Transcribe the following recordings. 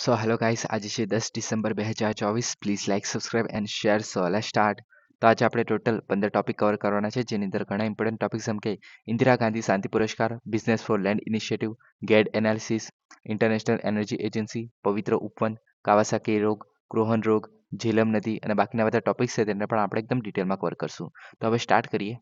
So hello guys, આજે છે 10 December 2024. Please like, subscribe and share. So let's start. તો આજે આપણે ટોટલ 15 ટોપિક કવર કરવાના છે, જેની અંદર ઘણા ઇમ્પોર્ટન્ટ ટોપિક્સ જેમ કે ઇન્દિરા ગાંધી શાંતિ પુરસ્કાર, બિઝનેસ ફોર લેન્ડ ઇનિશિયેટિવ, ગેડ analysis, international energy agency, Pavitra Upvan, Kawasaki રોગ, ક્રોહન રોગ, ઝેલમ નદી અને બાકીના બધા ટોપિક્સ છે તેને પણ આપણે એકદમ ડિટેલમાં કવર કરશું. તો હવે સ્ટાર્ટ કરીએ.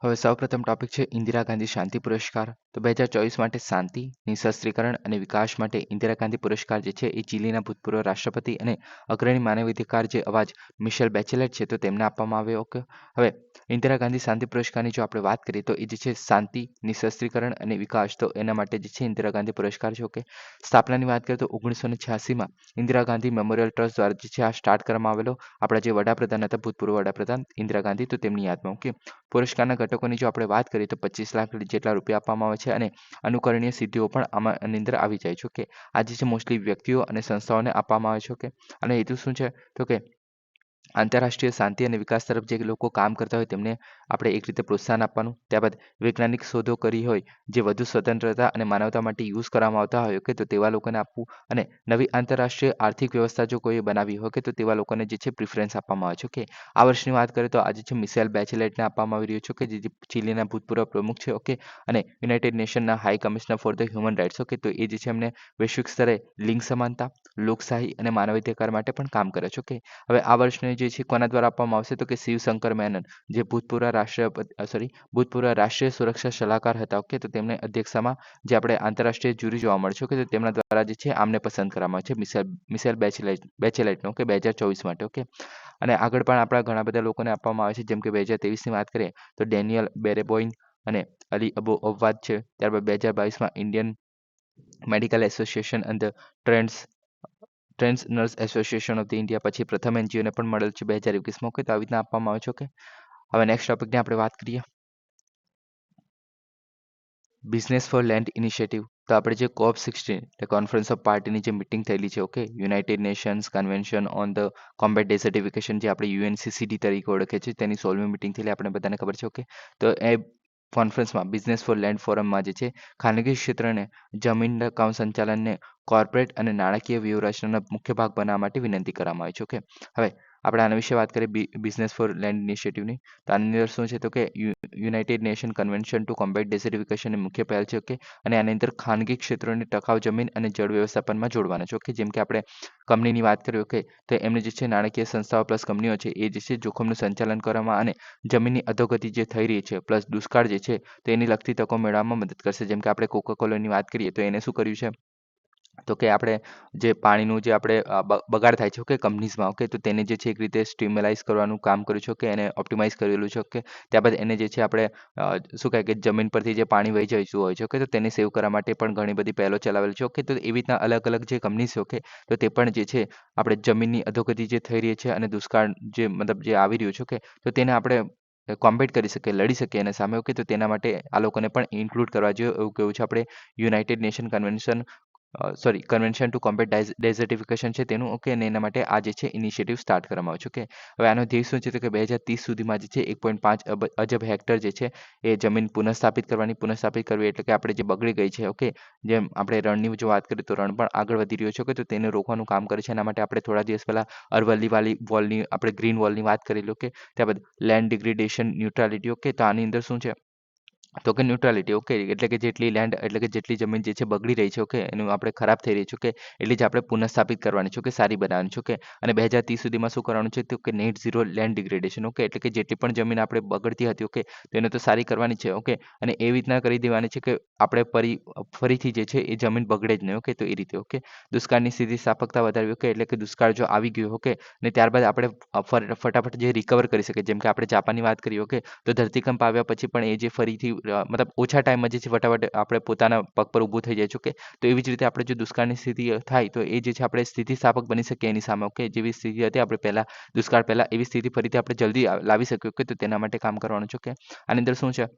હવે સૌપ્રથમ ટોપિક છે ઇન્દિરા ગાંધી શાંતિ પુરસ્કાર. તો 2024 માટે શાંતિ, નિઃશસ્ત્રીકરણ અને વિકાસ માટે ઇન્દિરા ગાંધી પુરસ્કાર જે છે એ ચીલીના ભૂતપૂર્વ રાષ્ટ્રપતિ અને અગ્રણી માનવાધિકાર જે અવાજ મિશેલ બેચેલેટ છે તો તેમને આપવામાં આવ્યો. ઓકે, હવે ઇન્દિરા ગાંધી શાંતિ પુરસ્કારની જો આપણે વાત કરીએ તો એ જે છે શાંતિ, નિઃશસ્ત્રીકરણ અને વિકાસ, તો એના માટે જે છે ઇન્દિરા ગાંધી પુરસ્કાર છે. ઓકે, સ્થાપનાની વાત કરીએ તો 1986માં ઇન્દિરા ગાંધી મેમોરિયલ ટ્રસ્ટ દ્વારા જે છે આ સ્ટાર્ટ કરવામાં આવેલો. આપણા જે વડાપ્રધાન હતા, ભૂતપૂર્વ વડાપ્રધાન ઇન્દિરા ગાંધી, તો તેમની યાદમાં. ઓકે, પુરસ્કારના ઘટકોની જો આપણે વાત કરીએ તો 25 લાખ જેટલા રૂપિયા આપવામાં આવે છે અને અનુકરણીય સિદ્ધિઓ પણ આની અંદર આવી જાય છે. ઓકે, આજે છે મોસ્ટલી વ્યક્તિઓ અને સંસ્થાઓને આપવામાં આવે છે. ઓકે, અને હેતુ શું છે તો કે આંતરરાષ્ટ્રીય શાંતિ અને વિકાસ તરફ જે લોકો કામ કરતા હોય તેમને આપણે એક રીતે પ્રોત્સાહન આપવાનું. ત્યારબાદ વૈજ્ઞાનિક શોધો કરી હોય જે વધુ સ્વતંત્રતા અને માનવતા માટે યુઝ કરવામાં આવતા હોય, ઓકે, તો તેવા લોકોને આપવું. અને નવી આંતરરાષ્ટ્રીય આર્થિક વ્યવસ્થા જો કોઈ બનાવી હોય તો તેવા લોકોને જે છે પ્રિફરન્સ આપવામાં આવે છે. ઓકે, આ વર્ષની વાત કરીએ તો આજે છે મિશેલ બેચેલેટને આપવામાં આવી રહ્યું છે, કે જે ચીલીના ભૂતપૂર્વ પ્રમુખ છે. ઓકે, અને યુનાઇટેડ નેશનના high commissioner for the human rights. Okay, તો એ જે છે એમને વૈશ્વિક સ્તરે લિંગ સમાનતા, લોકશાહી અને માનવાધિકાર માટે પણ કામ કરે છે. ઓકે, હવે આ વર્ષને જે છે કોના દ્વારા આપવામાં આવશે તો કે શિવશંકર મેનન, જે ભૂતપૂર્વ રાષ્ટ્રીય સુરક્ષા સલાહકાર હતા. ઓકે, તો તેમને અધ્યક્ષતામાં જે આપણે આંતરરાષ્ટ્રીય જ્યુરી જોવા મળશે. ઓકે, તો તેમના દ્વારા જે છે આમને પસંદ કરવામાં આવે છે, મિશેલ બેચેલેટનો. ઓકે, 2024 માટે. ઓકે, અને આગળ પણ આપણા ઘણા બધા લોકોને આપવામાં આવે છે, જેમ કે 2023ની વાત કરીએ તો ડેનિયલ બેરેબોઇન અને અલી અબુ અવ્વાદ છે. ત્યારબાદ 2022માં ઇન્ડિયન મેડિકલ એસોસિએશન અને trains nurse association of the India, પછી પ્રથમ એનજીઓને પણ મળેલ છે 2021માં. ઓકે, તો આવી રીતના આપવામાં આવે છે. ઓકે, હવે નેક્સ્ટ ટોપિકની આપણે વાત કરીએ, બિઝનેસ ફોર લેન્ડ ઇનિશિયેટિવ. તો આપણે જે COP16 એટલે કોન્ફરન્સ ઓફ પાર્ટીની જે મિટિંગ થયેલી છે, okay, United Nations convention on the combat ડેઝર્ટિફિકેશન, જે આપણે UNCCD તરીકે ઓળખે છે, તેની 16મી મિટિંગ થયેલી આપણે બધાને ખબર છે. ઓકે, તો એ કોન્ફરન્સમાં બિઝનેસ ફોર લેન્ડ ફોરમમાં જે છે ખાનગી ક્ષેત્રને જમીનના કામ સંચાલનને કોર્પોરેટ અને નાણાકીય વ્યૂહરચનાનો મુખ્ય ભાગ બનાવવા માટે વિનંતી કરવામાં આવી છે. ઓકે, હવે આપણે આના વિશે વાત કરીએ બિઝનેસ ફોર લેન્ડ ઇનિશિયેટિવની. તો આની અંદર શું છે તો કે united nation convention to combat ડેઝર્ટિફિકેશનની મુખ્ય પહેલ છે. ઓકે, અને આની અંદર ખાનગી ક્ષેત્રોને ટકાઉ જમીન અને જળ વ્યવસ્થાપનમાં જોડવાના છે. ઓકે, જેમ કે આપણે કંપનીની વાત કરીએ, ઓકે, તો એમને જે છે નાણાકીય સંસ્થાઓ પ્લસ કંપનીઓ છે એ જે છે જોખમનું સંચાલન કરવામાં અને જમીનની અધોગતિ જે થઈ રહી છે પ્લસ દુષ્કાળ જે છે તો એની લગતી તકો મેળવવામાં મદદ કરશે. જેમ કે આપણે કોકાકોલાની વાત કરીએ તો એને શું કર્યું છે તો કે આપણે જે પાણીનું જે આપણે બગાડ થાય છે, ઓકે, કંપનીઝમાં. ઓકે, તો તેને જે છે એક રીતે સ્ટીમલાઇઝ કરવાનું કામ કર્યું છે. ઓકે, એને ઓપ્ટિમાઇઝ કરેલું છે. ઓકે, ત્યારબાદ એને જે છે આપણે શું કહે કે જમીન પરથી જે પાણી વહી જતું હોય છે, ઓકે, તો તેને સેવ કરવા માટે પણ ઘણી બધી પહેલો ચલાવેલી છે. ઓકે, તો એવી રીતના અલગ અલગ જે કંપની છે, ઓકે, તો તે પણ જે છે આપણે જમીનની અધોગતિ જે થઈ રહી છે અને દુષ્કાળ જે મતલબ જે આવી રહ્યું છે, ઓકે, તો તેને આપણે કોમ્બેટ કરી શકીએ, લડી શકીએ એના સામે. ઓકે, તો તેના માટે આ લોકોને પણ ઇન્ક્લુડ કરવા જોઈએ એવું કેવું છે આપણે United nation convention to Combat Desertification છે તેનું. ઓકે, અને એના માટે આ જે છે ઇનિશિયેટિવ સ્ટાર્ટ કરવામાં આવ્યો છે. ઓકે, હવે આનો ધ્યેય શું છે તો કે 2030 સુધીમાં જે છે 1.5 અજબ હેક્ટર જે છે એ જમીન પુનઃસ્થાપિત કરવી એટલે કે આપણે જે બગડી ગઈ છે. ઓકે, જેમ આપણે રણની જો વાત કરીએ તો રણ પણ આગળ વધી રહ્યો છે. ઓકે, તો તેને રોકવાનું કામ કરે છે. એના માટે આપણે થોડા દિવસ પહેલા અરવલ્લી વોલની આપણે ગ્રીન વોલની વાત કરેલી. ઓકે, ત્યારબાદ લેન્ડ ડિગ્રેડેશન ન્યુટ્રાલિટી. ઓકે, તો આની અંદર શું છે તો કે ન્યુટ્રાલિટી. ઓકે, એટલે કે જેટલી લેન્ડ એટલે કે જેટલી જમીન જે છે બગડી રહી છે, ઓકે, એનું આપણે ખરાબ થઈ રહી છે, ઓકે, એટલી જ આપણે પુનઃસ્થાપિત કરવાની છે, ઓકે, સારી બનાવવાની છે. ઓકે, અને 2030 સુધીમાં શું કરવાનું છે તો કે net zero land degradation. Okay, એટલે કે જેટલી પણ જમીન આપણે બગડતી હતી, ઓકે, તો એને તો સારી કરવાની છે. ઓકે, અને એવી રીતના કરી દેવાની છે કે આપણે ફરીથી જે છે એ જમીન બગડે જ નહીં. ઓકે, તો એ રીતે. ઓકે, દુષ્કાળની સ્થિતિસ્થાપકતા વધારવી. ઓકે, એટલે કે દુષ્કાળ જો આવી ગયો, ઓકે, ને ત્યારબાદ આપણે ફટાફટ જે રિકવર કરી શકીએ, જેમ કે આપણે જાપાનની વાત કરીએ. ઓકે, તો ધરતીકંપ આવ્યા પછી પણ એ જે ફરીથી મતલબ ઓછા ટાઈમમાં જે છે ફટાફટ આપણે પોતાના પગ પર ઊભું થઈ જાય છે. ઓકે, તો એવી જ રીતે આપણે જો દુષ્કાળની સ્થિતિ થાય તો એ જે છે આપણે સ્થિતિસ્થાપક બની શકીએ એની સામે. ઓકે, જેવી સ્થિતિ હતી આપણે દુષ્કાળ પહેલા એવી સ્થિતિ ફરીથી આપણે જલ્દી લાવી શકીએ. ઓકે, તો તેના માટે કામ કરવાનું છે. ઓકે, આની અંદર શું છે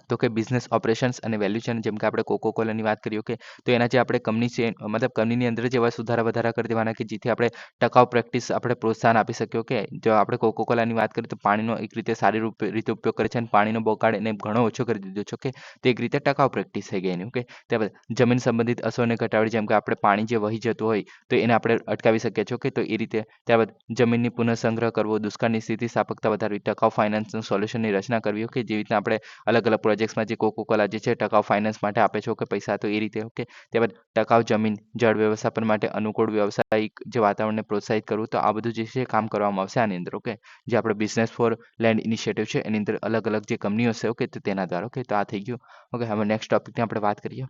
તો કે બિઝનેસ ઓપરેશન્સ અને વેલ્યુ ચેન, જેમ કે આપણે કોકો કોલાની વાત કરીએ, ઓકે, તો એના જે આપણે કંપની છે, મતલબ કંપનીની અંદર જ એવા સુધારા વધારા કરી દેવાના કે જેથી આપણે ટકાઉ પ્રેક્ટિસ આપણે પ્રોત્સાહન આપી શકીએ. ઓકે, જો આપણે કોકો કોલાની વાત કરીએ તો પાણીનો એક રીતે સારી રીતે ઉપયોગ કરે છે અને પાણીનો બગાડ એને ઘણો ઓછો કરી દીધો છે. ઓકે, તો એક રીતે ટકાઉ પ્રેક્ટિસ થઈ ગઈ એની. ઓકે, ત્યારબાદ જમીન સંબંધિત અસરોને ઘટાડી, જેમ કે આપણે પાણી જે વહી જતું હોય તો એને આપણે અટકાવી શકીએ છીએ. ઓકે, તો એ રીતે. ત્યારબાદ જમીનની પુનઃસંગ્રહ કરવો, દુષ્કાળની સ્થિતિસ્થાપકતા વધારવી, ટકાઉ ફાઇનાન્સનું સોલ્યુશનની રચના કરવી. ઓકે, જેવી રીતના આપણે અલગ અલગ પ્રોજેક્ટ્સમાં જે કોકો કોલા જે છે ટકાઉ ફાઇનાન્સ માટે આપે છે, ઓકે, પૈસા, તો એ રીતે. ઓકે, ત્યારબાદ ટકાઉ જમીન જળ વ્યવસ્થાપન માટે અનુકૂળ વ્યવસાયિક જે વાતાવરણને પ્રોત્સાહિત કરવું, તો આ બધું જે છે કામ કરવામાં આવશે આની અંદર. ઓકે, જે આપણે બિઝનેસ ફોર લેન્ડ ઇનિશિયેટિવ છે એની અંદર અલગ અલગ જે કંપનીઓ છે, ઓકે, તો તેના દ્વારા. ઓકે, તો આ થઈ ગયું. ઓકે, હવે નેક્સ્ટ ટોપિકની આપણે વાત કરીએ,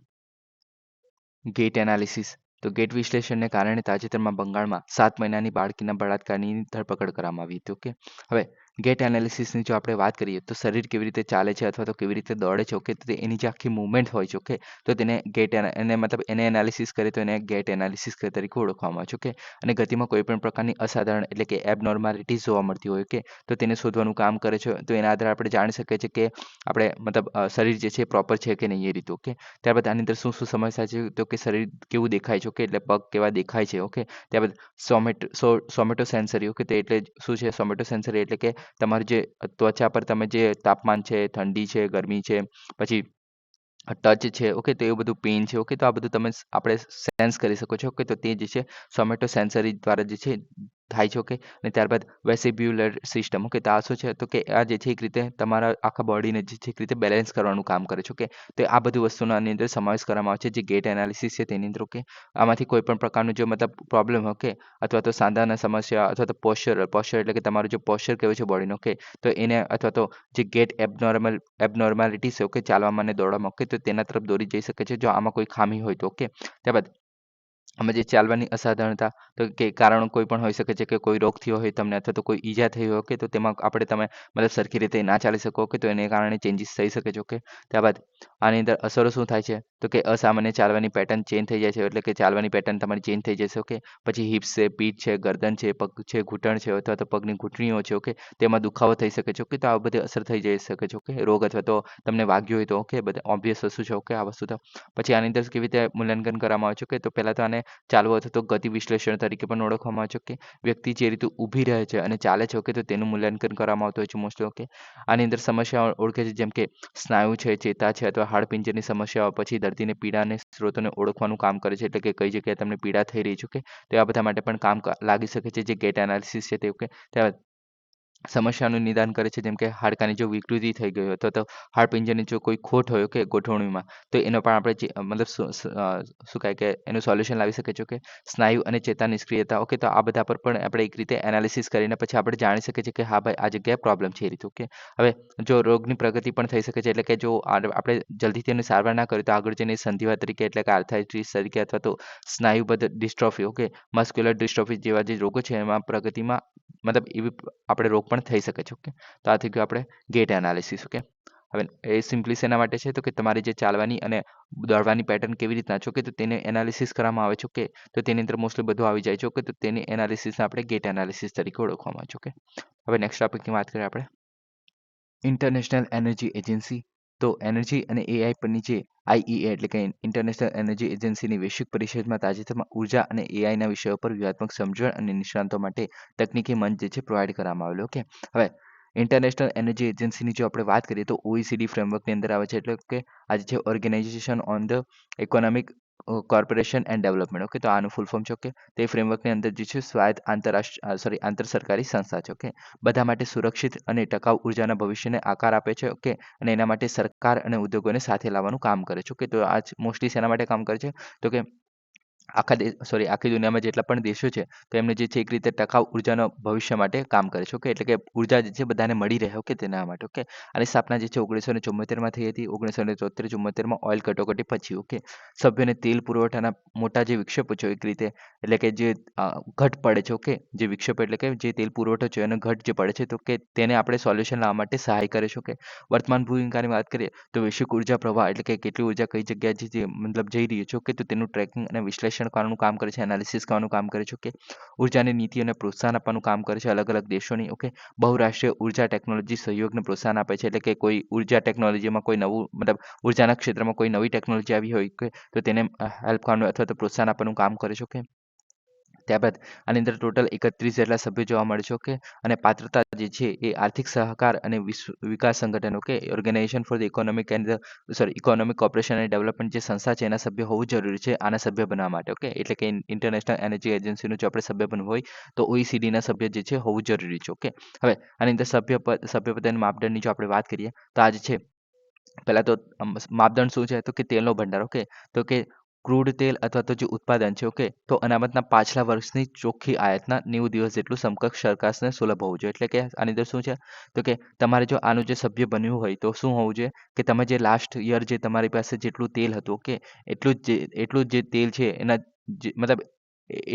ગેટ એનાલિસિસ. તો ગેટ વિશ્લેષણને કારણે તાજેતરમાં બંગાળમાં 7 મહિનાની બાળકીના બળાત્કારની ધરપકડ કરવામાં આવી હતી. ઓકે, હવે ગેટ એનાલિસિસની જો આપણે વાત કરીએ તો શરીર કેવી રીતે ચાલે છે અથવા તો કેવી રીતે દોડે છે, ઓકે, તો એની જે આખી મૂવમેન્ટ હોય છે, ઓકે, તો તેને એને મતલબ એને એનાલિસિસ કરે તો એને ગેટ એનાલિસિસ તરીકે ઓળખવામાં આવે છે. ઓકે, અને ગતિમાં કોઈ પણ પ્રકારની અસાધારણ એટલે કે એબનોર્માલિટીઝ જોવા મળતી હોય, કે તો તેને શોધવાનું કામ કરે છે. તો એના આધારે આપણે જાણી શકીએ છીએ કે આપણે મતલબ શરીર જે છે પ્રોપર છે કે નહીં, એ રીતે. ઓકે, ત્યારબાદ આની અંદર શું શું સમસ્યા છે, તો કે શરીર કેવું દેખાય છે, ઓકે, એટલે પગ કેવા દેખાય છે. ઓકે, ત્યારબાદ સોમેટો સેન્સરી. ઓકે, તો એટલે શું છે સોમેટો સેન્સરી, એટલે કે તમારી જે ત્વચા પર તમે જે તાપમાન છે, ઠંડી છે, ગરમી છે, પછી ટચ છે, ઓકે, તો એવું બધું પેઇન છે, ઓકે, તો આ બધું તમે આપણે સેન્સ કરી શકો છો. ઓકે, તો તે જે છે સોમેટો સેન્સરી દ્વારા જે છે થાય છે. ઓકે, અને ત્યારબાદ વેસિબ્યુલર સિસ્ટમ. ઓકે, તો આ શું છે, તો કે આ જે છે એક રીતે તમારા આખા બોડીને જે છે એક રીતે બેલેન્સ કરવાનું કામ કરે છે. ઓકે, તો આ બધી વસ્તુનો આની અંદર સમાવેશ કરવામાં આવે છે જે ગેટ એનાલિસિસ છે તેની અંદર. ઓકે, આમાંથી કોઈ પણ પ્રકારનું જો મતલબ પ્રોબ્લેમ, ઓકે, અથવા તો સાંધાના સમસ્યા અથવા તો પોસ્ચર એટલે કે તમારું જે પોસ્ચર કેવું છે બોડીનો, ઓકે, તો એને અથવા તો જે ગેટ એબનોર્માલિટી છે, ઓકે, ચાલવામાં અને દોડવામાં, ઓકે, તો તેના તરફ દોરી જઈ શકે છે જો આમાં કોઈ ખામી હોય તો. ઓકે, ત્યારબાદ આમાં જે ચાલવાની અસાધારણતા, તો કે કારણો કોઈ પણ હોઈ શકે છે, કે કોઈ રોગ થયો હોય તમને અથવા તો કોઈ ઈજા થઈ હોય, ઓકે, તો તેમાં તમે મતલબ સરખી રીતે ના ચાલી શકો, ઓકે, તો એને કારણે ચેન્જીસ થઈ શકે છે. ઓકે, ત્યારબાદ આની અંદર અસરો શું થાય છે, તો કે અસામાન્ય ચાલવાની પેટર્ન ચેન્જ થઈ જાય છે, એટલે કે ચાલવાની પેટર્ન તમારી ચેન્જ થઈ જશે. ઓકે, પછી હિપ્સ છે, પીઠ છે, ગરદન છે, પગ છે, ઘૂંટણ છે, અથવા તો પગની ઘૂંટણીઓ છે, ઓકે, તેમાં દુખાવો થઈ શકે છે. ઓકે, તો આ બધી અસર થઈ જઈ શકે છે. ઓકે, રોગ અથવા તો તમને વાગ્યું હોય તો, ઓકે, બધા ઓબ્વિયસ વસ્તુ છે. ઓકે, આ વસ્તુ તો પછી આની અંદર કેવી રીતે મૂલ્યાંકન કરવામાં આવે છે, ઓકે, તો પહેલાં તો આને ચાલવું અથવા તો ગતિ વિશ્લેષણ તરીકે પણ ઓળખવામાં આવે છે. ઓકે, વ્યક્તિ જે રીતે ઊભી રહે છે અને ચાલે છે, ઓકે, તો તેનું મૂલ્યાંકન કરવામાં આવતું હોય છે મોસ્ટલી. ઓકે, આની અંદર સમસ્યાઓ ઓળખે છે, જેમ કે સ્નાયુ છે, ચેતા છે, અથવા હાડપિંજરની સમસ્યાઓ, પછી દર્દીને પીડા અને સ્ત્રોતોને ઓળખવાનું કામ કરે છે, એટલે કે કઈ જગ્યાએ તમને પીડા થઈ રહી છે. ઓકે, તો આ બધા માટે પણ કામ લાગી શકે છે જે ગેટ એનાલિસિસ છે તે. ઓકે, ત્યારબાદ સમસ્યાનું નિદાન કરે છે, જેમ કે હાડકાની જો વિકૃતિ થઈ ગઈ હોય અથવા તો હાડપિંજરની જો કોઈ ખોટ હોય, ઓકે, ગોઠવણીમાં, તો એનો પણ આપણે મતલબ શું કહે કે એનું સોલ્યુશન લાવી શકીએ છીએ. ઓકે, સ્નાયુ અને ચેતા નિષ્ક્રિયતા, ઓકે, તો આ બધા પર પણ આપણે એક રીતે એનાલિસિસ કરીને પછી આપણે જાણી શકીએ છીએ કે હા ભાઈ આ જગ્યાએ પ્રોબ્લેમ છે, એ રીતે. ઓકે, હવે જો રોગની પ્રગતિ પણ થઈ શકે છે, એટલે કે જો આપણે જલ્દીથી એની સારવાર ના કરીએ તો આગળ જઈને સંધિવા તરીકે, એટલે કે આર્થરાઇટિસ તરીકે, અથવા તો સ્નાયુબદ્ધ ડિસ્ટ્રોફી, ઓકે, મસ્ક્યુલર ડિસ્ટ્રોફી જેવા જે રોગો છે એમાં પ્રગતિમાં મતલબ એવી આપણે રોગ પણ થઈ શકે છે. ઓકે, તો આ થઈ ગયું આપણે ગેટ એનાલિસિસ. ઓકે, હવે એ સિમ્પલી શેના માટે છે, તો કે તમારી જે ચાલવાની અને દોડવાની પેટર્ન કેવી રીતના છે, ઓકે, તો તેને એનાલિસિસ કરવામાં આવે છે. ઓકે, તો તેની અંદર મોસ્ટલી બધું આવી જાય છે. ઓકે, તો તેની એનાલિસિસને આપણે ગેટ એનાલિસિસ તરીકે ઓળખવામાં આવે છે. ઓકે, હવે નેક્સ્ટ ટોપિકની વાત કરીએ આપણે, ઇન્ટરનેશનલ એનર્જી એજન્સી. તો એનર્જી અને એઆઈ પરની જે આઈઈએ એટલે કે ઇન્ટરનેશનલ એનર્જી એજન્સીની વૈશ્વિક પરિષદમાં તાજેતરમાં ઉર્જા અને એઆઈના વિષયો પર વ્યૂહાત્મક સમજણ અને નિષ્ણાંતો માટે તકનીકી મંચ જે છે પ્રોવાઈડ કરવામાં આવેલો. ઓકે, હવે ઇન્ટરનેશનલ એનર્જી એજન્સીની જો આપણે વાત કરીએ તો ઓઈસીડી ફ્રેમવર્કની અંદર આવે છે, એટલે કે આજે છે Organisation on the Economic Corporation and Development. Okay, તો આનું ફૂલ ફોર્મ છે. ઓકે, તે ફ્રેમવર્કની અંદર જે છે સ્વાયત્ત આંતર સરકારી સંસ્થા છે. ઓકે, બધા માટે સુરક્ષિત અને ટકાઉ ઉર્જાના ભવિષ્યને આકાર આપે છે. ઓકે, અને એના માટે સરકાર અને ઉદ્યોગોને સાથે લાવવાનું કામ કરે છે. ઓકે, તો આ મોસ્ટલી શેના માટે કામ કરે છે, તો કે આખી દુનિયામાં જેટલા પણ દેશો છે તો એમને જે છે એક રીતે ટકાઉ ઉર્જાનો ભવિષ્ય માટે કામ કરે છે. ઓકે, એટલે કે ઉર્જા જે છે બધાને મળી રહે. ઓકે, તેના માટે. ઓકે, આની સ્થાપના જે છે 1974માં થઈ હતી. 1973-74માં ઓઇલ કટોકટી પછી. ઓકે, સભ્યોને તેલ પુરવઠાના મોટા જે વિક્ષેપો છે એક રીતે, એટલે કે જે ઘટ પડે છે. ઓકે, જે વિક્ષેપ એટલે કે જે તેલ પુરવઠો છે અને ઘટ જે પડે છે, તો કે તેને આપણે સોલ્યુશન લાવવા માટે સહાય કરે છે. ઓકે, વર્તમાન ભૂમિકાની વાત કરીએ તો વૈશ્વિક ઉર્જા પ્રવાહ એટલે કે કેટલી ઉર્જા કઈ જગ્યાએ જે મતલબ જઈ રહી છે. ઓકે, તો તેનું ટ્રેકિંગ અને વિશ્લેષણ વિશ્લેષણ કરવાનું કામ કરે છે, એનાલિસિસ કરવાનું કામ કરે છે. ઓકે, ઉર્જાની નીતિઓને પ્રોત્સાહન આપવાનું કામ કરે છે અલગ અલગ દેશોની. ઓકે, બહુરાષ્ટ્રીય ઉર્જા ટેકનોલોજી સહયોગને પ્રોત્સાહન આપે છે, એટલે કે કોઈ ઉર્જા ટેકનોલોજીમાં કોઈ નવું મતલબ ઉર્જાના ક્ષેત્રમાં કોઈ નવી ટેકનોલોજી આવી હોય કે તો તેને હેલ્પ કરવાનું અથવા તો પ્રોત્સાહન આપવાનું કામ કરે છે. ઓકે, ત્યારબાદ આની અંદર ટોટલ 31 જેટલા સભ્યો જોવા મળે છે. ઓકે, અને પાત્રતા જે છે એ આર્થિક સહકાર અને વિકાસ સંગઠન, okay, Organisation for the Economic and Economic Cooperation and Development જે સંસ્થા છે એના સભ્ય હોવું જરૂરી છે આના સભ્ય બનવા માટે. ઓકે, એટલે કે ઇન્ટરનેશનલ એનર્જી એજન્સીનું જો આપણે સભ્ય બનવું હોય તો ઓઈસીડીના સભ્ય જે છે હોવું જરૂરી છે. ઓકે, હવે આની અંદર સભ્યપદ અને માપદંડની જો આપણે વાત કરીએ તો આ જે છે પહેલા તો માપદંડ શું છે તો કે તેલનો ભંડાર. ઓકે, તો કે ક્રૂડ તેલ અથવા તો જે ઉત્પાદન છે. ઓકે, તો અનામતના પાછલા વર્ષની ચોખ્ખી આયાતના 90 દિવસ જેટલું સમકક્ષ સરકારને સુલભ હોવું જોઈએ. એટલે કે આની અંદર શું છે તો કે તમારે જો આનું જે સભ્ય બન્યું હોય તો શું હોવું જોઈએ કે તમે જે લાસ્ટ યર જે તમારી પાસે જેટલું તેલ હતું, ઓકે, એટલું જ જે તેલ છે એના મતલબ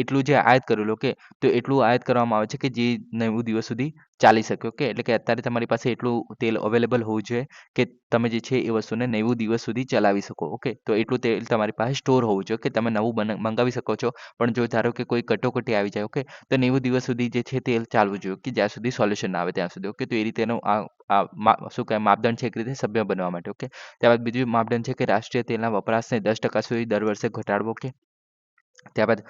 એટલું જે આયાત કરેલું. ઓકે, તો એટલું આયાત કરવામાં આવે છે કે જે 90 દિવસ સુધી ચાલી શકે. ઓકે, એટલે કે અત્યારે તમારી પાસે એટલું તેલ અવેલેબલ હોવું જોઈએ કે તમે જે છે એ વસ્તુને 90 દિવસ સુધી ચલાવી શકો. ઓકે, તો એટલું તેલ તમારી પાસે સ્ટોર હોવું જોઈએ કે તમે નવું મંગાવી શકો છો. પણ જો ધારો કે કોઈ કટોકટી આવી જાય, ઓકે, તો 90 દિવસ સુધી જે છે તેલ ચાલવું જોઈએ કે જ્યાં સુધી સોલ્યુશન ના આવે ત્યાં સુધી. ઓકે, તો એ રીતેનો શું કહેવાય માપદંડ છે એક રીતે સભ્ય બનવા માટે. ઓકે, ત્યારબાદ બીજું માપદંડ છે કે રાષ્ટ્રીય તેલના વપરાશને 10% સુધી દર વર્ષે ઘટાડવો. ઓકે, ત્યારબાદ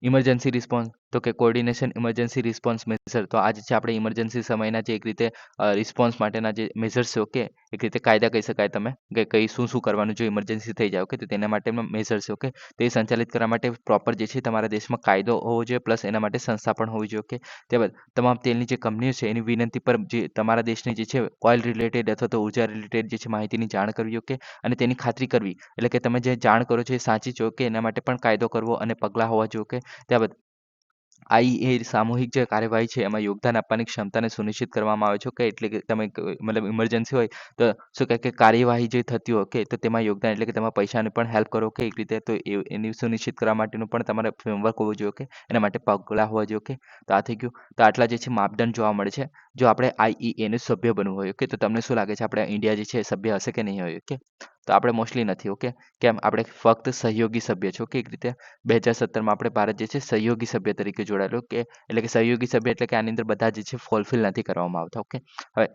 ઇમરજન્સી રિસ્પોન્સ, તો કે કોર્ડિનેશન ઇમરજન્સી રિસ્પોન્સ મેઝર, તો આ જે છે આપણે ઇમરજન્સી સમયના જે એક રીતે રિસ્પોન્સ માટેના જે મેઝર્સ છે. ઓકે, એક રીતે કાયદા કહી શકાય તમે કે કઈ શું શું કરવાનું જો ઇમરજન્સી થઈ જાય. ઓકે, તો તેના માટેના મેઝર્સ છે. ઓકે, તો એ સંચાલિત કરવા માટે પ્રોપર જે છે તમારા દેશમાં કાયદો હોવો જોઈએ પ્લસ એના માટે સંસ્થા પણ હોવી જોઈએ. ઓકે, ત્યારબાદ તમામ તેલની જે કંપનીઓ છે એની વિનંતી પર જે તમારા દેશની જે છે ઓઇલ રિલેટેડ અથવા તો ઉર્જા રિલેટેડ જે છે માહિતીની જાણ કરવી. ઓકે, અને તેની ખાતરી કરવી એટલે કે તમે જે જાણ કરો છો એ સાચી છે. ઓકે, એના માટે પણ કાયદો કરવો અને પગલાં હોવા જોઈએ. ઓકે, ત્યારબાદ આઈઇએ સામૂહિક જે કાર્યવાહી છે એમાં યોગદાન આપવાની ક્ષમતાને સુનિશ્ચિત કરવામાં આવે છે. ઓકે, એટલે કે તમે મતલબ ઇમરજન્સી હોય તો શું કહે કે કાર્યવાહી જે થતી હોય, ઓકે, તો તેમાં યોગદાન એટલે કે તમે પૈસાની પણ હેલ્પ કરો. ઓકે, એક રીતે તો એની સુનિશ્ચિત કરવા માટેનું પણ તમારે ફ્રેમવર્ક હોવું જોઈએ. ઓકે, એના માટે પગલાં હોવા જોઈએ. ઓકે, તો આ થઈ ગયું. તો આટલા જે છે માપદંડ જોવા મળે છે જો આપણે આઈઇએનું સભ્ય બનવું હોય. ઓકે, તો તમને શું લાગે છે આપણે ઇન્ડિયા જે છે સભ્ય હશે કે નહીં હોય? ઓકે, તો આપણે મોસ્ટલી નથી. ઓકે, કેમ આપણે ફક્ત સહયોગી સભ્ય છે. ઓકે, એક રીતે 2017માં આપણે ભારત જે છે સહયોગી સભ્ય તરીકે જોડાયેલું. કે એટલે કે સહયોગી સભ્ય એટલે કે આની અંદર બધા જે છે ફોલફિલ નથી કરવામાં આવતા. ઓકે, હવે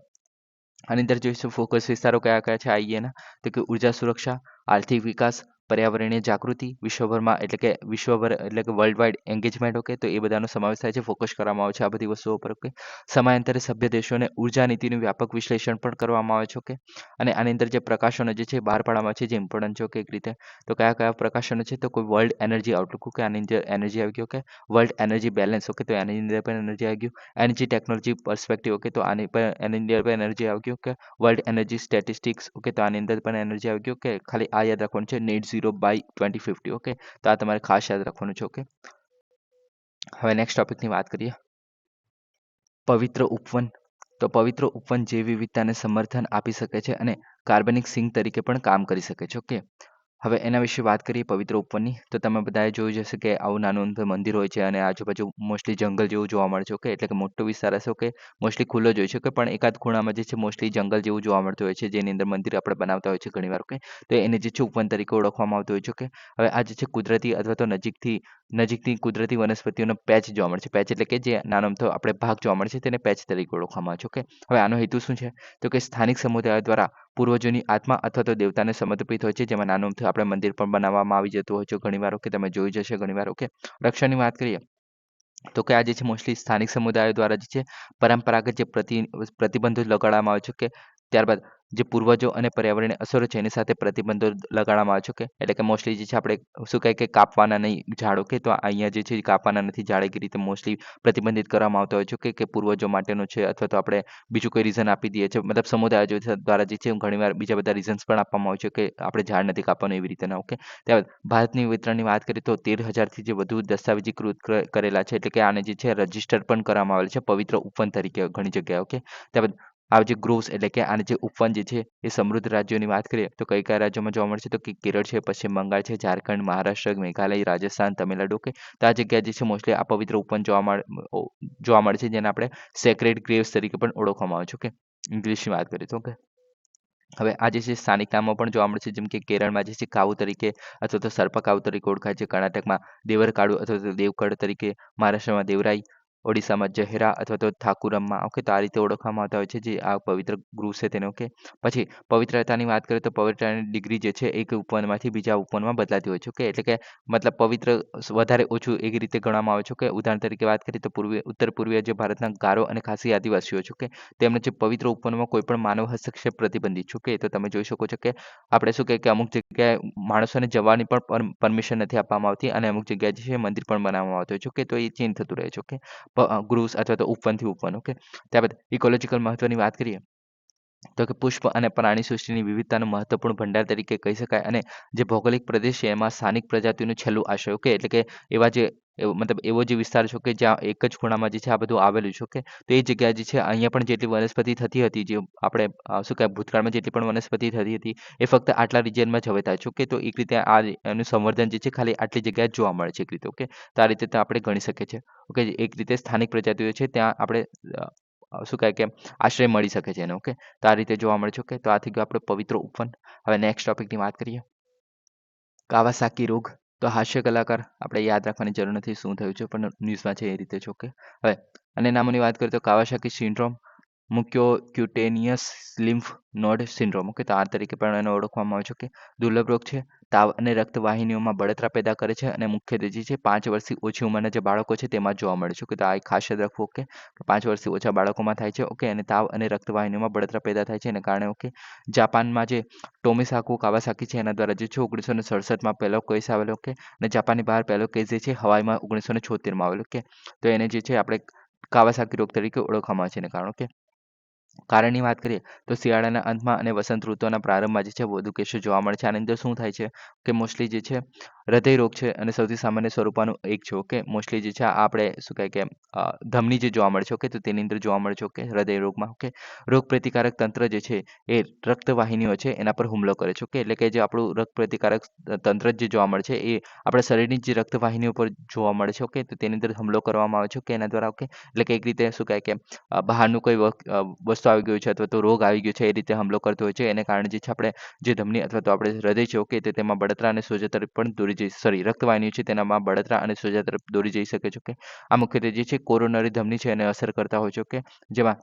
આની અંદર જોઈશું ફોકસ વિસ્તારો કયા કયા છે આઈએના, તો કે ઉર્જા સુરક્ષા, આર્થિક વિકાસ, પર્યાવરણીય જાગૃતિ, વિશ્વભરમાં એટલે કે વિશ્વભર એટલે કે વર્લ્ડ વાઇડ એન્ગેજમેન્ટ. ઓકે, તો એ બધાનો સમાવેશ થાય છે, ફોકસ કરવામાં આવે છે આ બધી વસ્તુઓ પર. ઓકે, સમયાંતરે સભ્ય દેશોને ઉર્જા નીતિનું વ્યાપક વિશ્લેષણ પણ કરવામાં આવે છે. ઓકે, અને આની અંદર જે પ્રકાશનો જે છે બહાર પાડવામાં આવે છે જે ઇમ્પોર્ટન્ટ છે. ઓકે, એક રીતે તો કયા કયા પ્રકાશનો છે તો કોઈ વર્લ્ડ એનર્જી આઉટલુક. ઓકે, આની અંદર એનર્જી આવી ગઈ. Okay, world energy balance. Okay, તો એની અંદર પણ એનર્જી આવી ગયું. Energy technology perspective. ઓકે, તો આની પણ એની અંદર પણ એનર્જી આવી ગયું. Okay, world energy statistics. Okay, તો આની અંદર પણ એનર્જી આવી ગયું. ઓકે, ખાલી આ યાદ રાખવાનું છે નેટ ઝીરો બાય 2050. ઓકે, તો આ તમારે ખાસ યાદ રાખવાનું છે. ઓકે, હવે નેક્સ્ટ ટોપિકની વાત કરીએ, પવિત્ર ઉપવન. તો પવિત્ર ઉપવન જૈવ વિવિધતાને સમર્થન આપી શકે છે અને કાર્બનિક સિંક તરીકે પણ કામ કરી શકે છે. ઓકે, હવે એના વિશે વાત કરીએ પવિત્ર ઉપવનની. તો તમે બધાએ જોયું જ હશે કે આવું નાનું અમથું મંદિર હોય છે અને આજુબાજુ મોસ્ટલી જંગલ જેવું જોવા મળે છે. ઓકે, એટલે કે મોટો વિસ્તાર હશે. ઓકે, મોસ્ટલી ખુલ્લો જ હોય છે. કે પણ એકાદ ખૂણામાં જે છે મોસ્ટલી જંગલ જેવું જોવા મળતું હોય છે જેની અંદર મંદિર આપણે બનાવતા હોય છે ઘણીવાર. ઓકે, તો એને જે છે ઉપવન તરીકે ઓળખવામાં આવતું હોય છે. ઓકે, હવે આ જે છે કુદરતી અથવા તો નજીકથી કુદરતી વનસ્પતિઓનો પેચ જોવા મળે છે. પેચ એટલે કે જે નાનો અમથો આપણે ભાગ જોવા મળે છે તેને પેચ તરીકે ઓળખવામાં આવે છે. ઓકે, હવે આનો હેતુ શું છે તો કે સ્થાનિક સમુદાયો દ્વારા પૂર્વજોની આત્મા અથવા તો દેવતાને સમર્પિત હોય છે, જેમાં નાનું અમથું આપણે મંદિર પણ બનાવવામાં આવી જતું હોય છે ઘણીવાર. ઓકે, તમે જોઈ જશે ઘણીવાર. ઓકે, રક્ષણની વાત કરીએ તો કે આ જે છે મોસ્ટલી સ્થાનિક સમુદાયો દ્વારા જે છે પરંપરાગત જે પ્રતિબંધો લગાડવામાં આવે છે. કે ત્યારબાદ જે પૂર્વજો અને પર્યાવરણીય અસરો છે એની સાથે પ્રતિબંધો લગાડવામાં આવે છે. ઓકે, એટલે કે મોસ્ટલી જે છે આપણે શું કહે કે કાપવાના નહીં ઝાડ. ઓકે, તો અહીંયા જે છે એ કાપવાના નથી ઝાડ, એક રીતે મોસ્ટલી પ્રતિબંધિત કરવામાં આવતા હોય છે. કે પૂર્વજો માટેનું છે અથવા તો આપણે બીજું કોઈ રીઝન આપી દઈએ છીએ, મતલબ સમુદાય જો દ્વારા જે છે ઘણીવાર બીજા બધા રીઝન્સ પણ આપવામાં આવે છે કે આપણે ઝાડ નથી કાપવાનું એવી રીતેના. ઓકે, ત્યારબાદ ભારતની વિતરણની વાત કરીએ તો 13,000થી જે વધુ દસ્તાવેજીકૃત કરેલા છે, એટલે કે આને જે છે રજીસ્ટર પણ કરવામાં આવેલ છે પવિત્ર ઉપવન તરીકે ઘણી જગ્યાએ. ઓકે, ત્યારબાદ આ જે ગ્રોવ્સ એટલે કે આને જે ઉપવન જે છે એ સમૃદ્ધ રાજ્યોની વાત કરીએ તો કઈ કયા રાજ્યોમાં જોવા મળશે તો કે કેરળ છે, પશ્ચિમ બંગાળ છે, ઝારખંડ, મહારાષ્ટ્ર, મેઘાલય, રાજસ્થાન, તમિલનાડુ. ઓકે, તો આ જગ્યા જે છે મોસ્ટલી આ પવિત્ર ઉપવન જોવા મળે છે જેને આપણે સેક્રેડ ગ્રેવ્સ તરીકે પણ ઓળખવામાં આવે છે. ઓકે, ઇંગ્લિશની વાત કરીએ તો. ઓકે, હવે આ જે છે સ્થાનિક નામો પણ જોવા મળે છે, જેમ કે કેરળમાં જે છે કાવું તરીકે અથવા તો સર્પકાવું તરીકે ઓળખાય છે, કર્ણાટકમાં દેવરકાળુ અથવા તો દેવકડ તરીકે, મહારાષ્ટ્રમાં દેવરાઈ, ઓડિશામાં જહેરા અથવા તો ઠાકુરમ્મા. ઓકે, તો આ રીતે ઓળખવામાં આવતા હોય છે જે આ પવિત્ર ગૃહ છે તેને. ઓકે, પછી પવિત્રતાની વાત કરીએ તો પવિત્રતાની ડિગ્રી જે છે એક ઉપવનમાંથી બીજા ઉપવનમાં બદલાતી હોય છે. ઓકે, એટલે કે મતલબ પવિત્ર વધારે ઓછું એવી રીતે ગણવામાં આવે છે. ઓકે, ઉદાહરણ તરીકે વાત કરીએ તો ઉત્તર પૂર્વીય જે ભારતના ગારો અને ખાસી આદિવાસીઓ છે. ઓકે, તેમને જે પવિત્ર ઉપવનમાં કોઈ પણ માનવ હસ્તક્ષેપ પ્રતિબંધિત છે. ઓકે, તો તમે જોઈ શકો છો કે આપણે શું કહીએ કે અમુક જગ્યાએ માણસોને જવાની પણ પરમિશન નથી આપવામાં આવતી અને અમુક જગ્યાએ જે છે મંદિર પણ બનાવવામાં આવતું હોય છે. ઓકે, તો એ ચેન્જ થતું રહે છે. ઓકે, ગૃહ અથવા તો ઉપવનથી ઉપવન. ઓકે, ત્યારબાદ ઇકોલોજીકલ મહત્વની વાત કરીએ તો કે પુષ્પ અને પ્રાણી સૃષ્ટિની વિવિધતાનો મહત્વપૂર્ણ ભંડાર તરીકે કહી શકાય. અને જે ભૌગોલિક પ્રદેશ છે એમાં સ્થાનિક પ્રજાતિઓનું છેલ્લું આશ્રય. ઓકે, એટલે કે એવા જે મતલબ એવો જે વિસ્તાર છે કે જ્યાં એક જ ખૂણામાં જે છે આ બધું આવેલું છે. ઓકે, તો એ જગ્યાએ જે છે અહીંયા પણ જેટલી વનસ્પતિ થતી હતી, જે આપણે શું કહેવાય ભૂતકાળમાં જેટલી પણ વનસ્પતિ થતી હતી એ ફક્ત આટલા રિજિયનમાં જ હવે થાય છે. ઓકે, તો એક રીતે આ એનું સંવર્ધન જે છે ખાલી આટલી જગ્યાએ જ જોવા મળે છે એક રીતે. ઓકે, તો આ રીતે તો આપણે ગણી શકીએ છીએ. ઓકે, એક રીતે સ્થાનિક પ્રજાતિઓ છે ત્યાં આપણે શું કહે કે આશ્રય મળી શકે છે એને. ઓકે, તો આ રીતે જોવા મળે છે. ઓકે, તો આ થઈ ગયું આપણે પવિત્ર ઉપવન. હવે નેક્સ્ટ ટોપિકની વાત કરીએ, કાવાસાકી રોગ. તો હાસ્ય કલાકાર આપણે યાદ રાખવાની જરૂર નથી શું થયું છે, પણ ન્યૂઝમાં છે એ રીતે છે. ઓકે, હવે અન્ય નામોની વાત કરીએ તો Kawasaki syndrome, mucocutaneous lymph node syndrome. Okay, તો આ તરીકે પણ એને ઓળખવામાં આવે છે. ઓકે, દુર્લભ રોગ છે, તાવ અને રક્તવાહિનીઓમાં બળતરા પેદા કરે છે અને મુખ્યત્વે જે છે 5 વર્ષથી ઓછી ઉંમરના જે બાળકો છે તેમાં જોવા મળે છે. ઓકે, તો આ એક ખાસ યાદ રાખવું. ઓકે, 5 વર્ષથી ઓછા બાળકોમાં થાય છે. ઓકે, અને તાવ અને રક્તવાહિનીઓમાં બળતરા પેદા થાય છે એને કારણે. ઓકે, જાપાનમાં જે ટોમિસાકુ કાવાસાકી છે એના દ્વારા જે છે 1967માં પહેલો કેસ આવેલો. ઓકે, અને જાપાનની બહાર પહેલો કેસ જે છે હવાઈમાં 1976માં આવેલો. ઓકે, તો એને જે છે આપણે કાવાસાકી રોગ તરીકે ઓળખવામાં આવે છે એને કારણે. ઓકે, કારણની વાત કરીએ તો શિયાળાના અંતમાં અને વસંત ઋતુના પ્રારંભમાં જે છે વધુ કેસો જોવા મળે છે. આની અંદર શું થાય છે કે મોસ્ટલી જે છે હૃદય રોગ છે અને સૌથી સામાન્ય સ્વરૂપનું એક છે. ઓકે, મોસ્ટલી જે છે આ આપણે શું કહે કે ધમની જે જોવા મળે છે. ઓકે, તો તેની અંદર જોવા મળે છે. ઓકે, હૃદય રોગમાં. ઓકે, રોગ પ્રતિકારક તંત્ર જે છે એ રક્તવાહિનીઓ છે એના પર હુમલો કરે છે. ઓકે, એટલે કે જે આપણું રોગ પ્રતિકારક તંત્ર જે જોવા મળે છે એ આપણા શરીરની જે રક્તવાહિનીઓ પર જોવા મળે છે. ઓકે, તો તેની અંદર હુમલો કરવામાં આવે છે. ઓકે, એના દ્વારા. ઓકે, એટલે કે એક રીતે શું કહે કે બહારનું કોઈ વસ્તુ આવી ગયું છે અથવા તો રોગ આવી ગયો છે એ રીતે હુમલો કરતો હોય છે. એને કારણે જે છે આપણે જે ધમની અથવા તો આપણે હૃદય છે. ઓકે, તો તેમાં બળતરા અને સોજા તરફ પણ દોરી જઈ સોરી રક્તવાહિનીઓ છે તેનામાં બળતરા અને સોજા તરફ દોરી જઈ શકે છે. ઓકે, આ મુખ્યત્વે જે છે કોરોનરી ધમની છે એને અસર કરતા હોય છે. ઓકે, જેમાં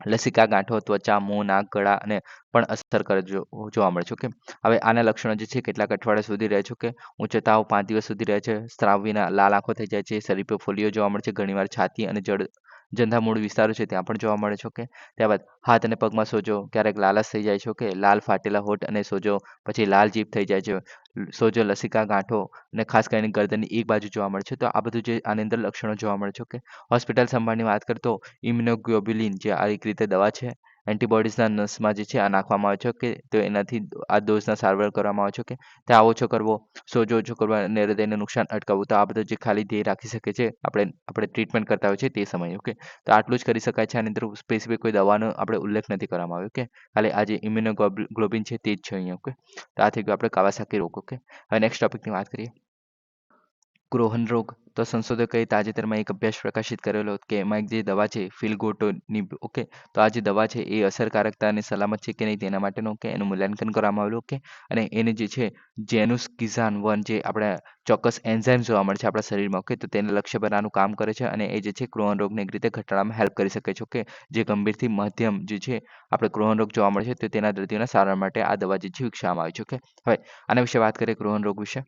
લસિકા ગાંઠો, ત્વચા, મોં, નાક, ગળા અને પણ અસર કરે જોવા મળે છે. ઓકે, હવે આના લક્ષણો જે છે કેટલાક અઠવાડિયા સુધી રહે છે. ઓકે, ઊંચો તાવ 5 દિવસ સુધી રહે છે, સ્રાવ વિના લાલ આંખો થઈ જાય છે, શરીર પર ફોલ્લીઓ જોવા મળે છે, ઘણીવાર છાતી અને જંધામૂળ વિસ્તારો છે ત્યાં પણ જોવા મળે છે. ઓકે, ત્યારબાદ હાથ અને પગમાં સોજો, ક્યારેક લાલાશ થઈ જાય છે. ઓકે, લાલ ફાટેલા હોઠ અને સોજો, પછી લાલ જીભ થઈ જાય છે, સોજો, લસિકા ગાંઠો અને ખાસ કરીને ગરદનની એક બાજુ જોવા મળે છે. તો આ બધું જે આની અંદર લક્ષણો જોવા મળે છે. ઓકે, હોસ્પિટલ સંભાળની વાત કરતો ઇમ્યુનોગ્લોબ્યુલિન જે આ એક રીતે દવા છે એન્ટીબોડીઝના નસમાં જે છે આ નાખવામાં આવે છે. ઓકે, તો એનાથી આ ડોઝના સારવાર કરવામાં આવે છે. ઓકે, તાવ ઓછો કરવો, સોજો ઓછો કરવો અને હૃદયને નુકસાન અટકાવવું. તો આ બધું જે ખાલી ધ્યેય રાખી શકે છે આપણે ટ્રીટમેન્ટ કરતા હોય છે તે સમયે. ઓકે, તો આટલું જ કરી શકાય છે. આની અંદર સ્પેસિફિક કોઈ દવાનો આપણે ઉલ્લેખ નથી કરવામાં આવ્યો. ઓકે, ખાલી આ જે ઇમ્યુનોગ્લોબિન છે તે જ છે અહીંયા. ઓકે, તો આ થઈ ગયું આપણે કાવાસાકી રોગ. ઓકે, હવે નેક્સ્ટ ટોપિકની વાત કરીએ, ક્રોહન રોગ. તો સંશોધકોએ તાજેતરમાં એક અભ્યાસ પ્રકાશિત કરેલો કે એમાં એક જે દવા છે ફિલગોટોનિબ. ઓકે, તો આ જે દવા છે એ અસરકારકતા અને સલામત છે કે નહીં તેના માટેનું કે એનું મૂલ્યાંકન કરવામાં આવેલું. ઓકે, અને એને જે છે જેનુસ્કિઝાન 1 જે આપણે ચોક્કસ એન્ઝાઇમ જોવા મળે છે આપણા શરીરમાં. ઓકે, તો તેને લક્ષ્ય બનાવવાનું કામ કરે છે અને એ જે છે ક્રોહન રોગને એક રીતે ઘટાડવામાં હેલ્પ કરી શકે છે. ઓકે, જે ગંભીરથી મધ્યમ જે છે આપણે ક્રોહન રોગ જોવા મળે છે તો તેના દર્દીઓના સારવાર માટે આ દવા જે છે વિકસાવવામાં આવી છે. ઓકે, હવે આના વિશે વાત કરીએ ક્રોહન રોગ વિશે.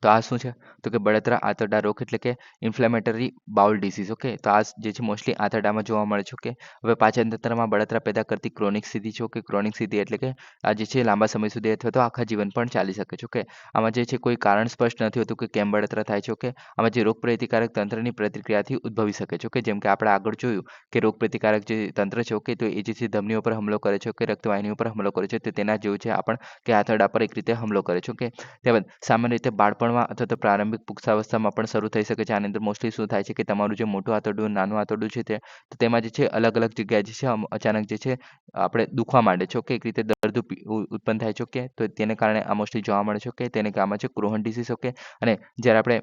તો આ શું છે તો કે બળતરા આંતરડા રોગ એટલે કે ઇન્ફ્લેમેટરી બાઉલ ડિસીઝ. ઓકે, તો આ જે છે મોસ્ટલી આંતરડામાં જોવા મળે છે. ઓકે, હવે પાચન તંત્રમાં બળતરા પેદા કરતી ક્રોનિક સ્થિતિ છે. ઓકે, ક્રોનિક સ્થિતિ એટલે કે આ જે છે લાંબા સમય સુધી અથવા તો આખા જીવન પણ ચાલી શકે છે. ઓકે, આમાં જે છે કોઈ કારણ સ્પષ્ટ નથી હોતું કે કેમ બળતરા થાય છે. ઓકે, આમાં જે રોગ પ્રતિકારક તંત્રની પ્રતિક્રિયાથી ઉદ્ભવી શકે છે. ઓકે, જેમ કે આપણે આગળ જોયું કે રોગ પ્રતિકારક જે તંત્ર છે. ઓકે, તો એ જે છે ધમનીઓ પર હુમલો કરે છે. ઓકે, રક્તવાહિનીઓ પર હુમલો કરે છે તો તેના જેવું છે આપણ કે આંતરડા પર એક રીતે હુમલો કરે છે. ઓકે, ત્યારબાદ સામાન્ય રીતે બાળપણમાં અથવા તો પ્રારંભિક પુખ્તાવસ્થામાં પણ શરૂ થઈ શકે છે. આની અંદર મોસ્ટલી શું થાય છે કે તમારું જે મોટું આંતરડું નાનું આંતરડું છે તો તેમાં જે છે અલગ અલગ જગ્યાએ જે છે અચાનક જે છે આપણે દુખવા માંડે છે. ઓકે, એક રીતે દર્દ ઉત્પન્ન થાય છે. ઓકે, તો તેને કારણે આ મોસ્ટલી જોવા મળે છે. ઓકે, તેને આમાં છે ક્રોહન ડિસીઝ. ઓકે, અને જ્યારે આપણે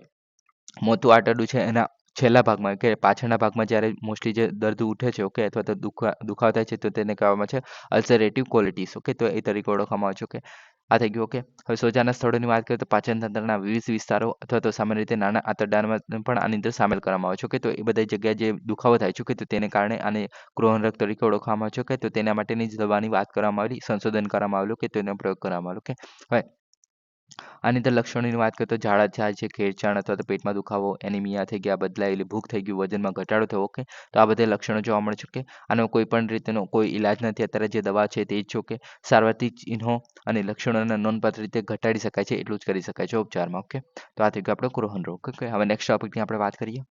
મોટું આંતરડું છે એના છેલ્લા ભાગમાં કે પાછળના ભાગમાં જ્યારે મોસ્ટલી જે દર્દ ઉઠે છે, ઓકે, અથવા તો દુખાવો થાય છે, તો તેને કહેવામાં છે અલ્સરેટિવ કોલિટીસ, ઓકે, તો એ તરીકે ઓળખવામાં આવે છે, ઓકે. આ થઈ ગયું, ઓકે. હવે સોજાના સ્થળોની વાત કરીએ તો પાચન તંત્રના વિવિધ વિસ્તારો અથવા તો સામાન્ય રીતે નાના આંતરડામાં પણ આની અંદર સામેલ કરવામાં આવે છે, ઓકે. તો એ બધી જગ્યાએ જે દુખાવો થાય છે, ઓકે, તો તેને કારણે આને કૃહનરક તરીકે ઓળખવામાં આવે છે, ઓકે. તો તેના માટેની જ દવાની વાત કરવામાં આવેલી, સંશોધન કરવામાં આવેલું, કે તેનો પ્રયોગ કરવામાં આવેલો, ઓકે. હવે આની અંદર લક્ષણોની વાત કરીએ તો ઝાડા થાય છે, ખેંચાણ અથવા તો પેટમાં દુખાવો, એનિમિયા થઈ ગયા, બદલાયેલી ભૂખ થઈ ગયું, વજનમાં ઘટાડો થયો, ઓકે. તો આ બધા લક્ષણો જોવા મળે છે, ઓકે. આનો કોઈ પણ રીતેનો કોઈ ઈલાજ નથી. અત્યારે જે દવા છે તે જ છે, ઓકે. સારવારથી ચિહ્નો અને લક્ષણોને નોંધપાત્ર રીતે ઘટાડી શકાય છે, એટલું જ કરી શકાય છે ઉપચારમાં, ઓકે. તો આ થઈ ગયો આપણો કૃહન રોગ, ઓકે. હવે નેક્સ્ટ ટોપિકની આપણે વાત કરીએ.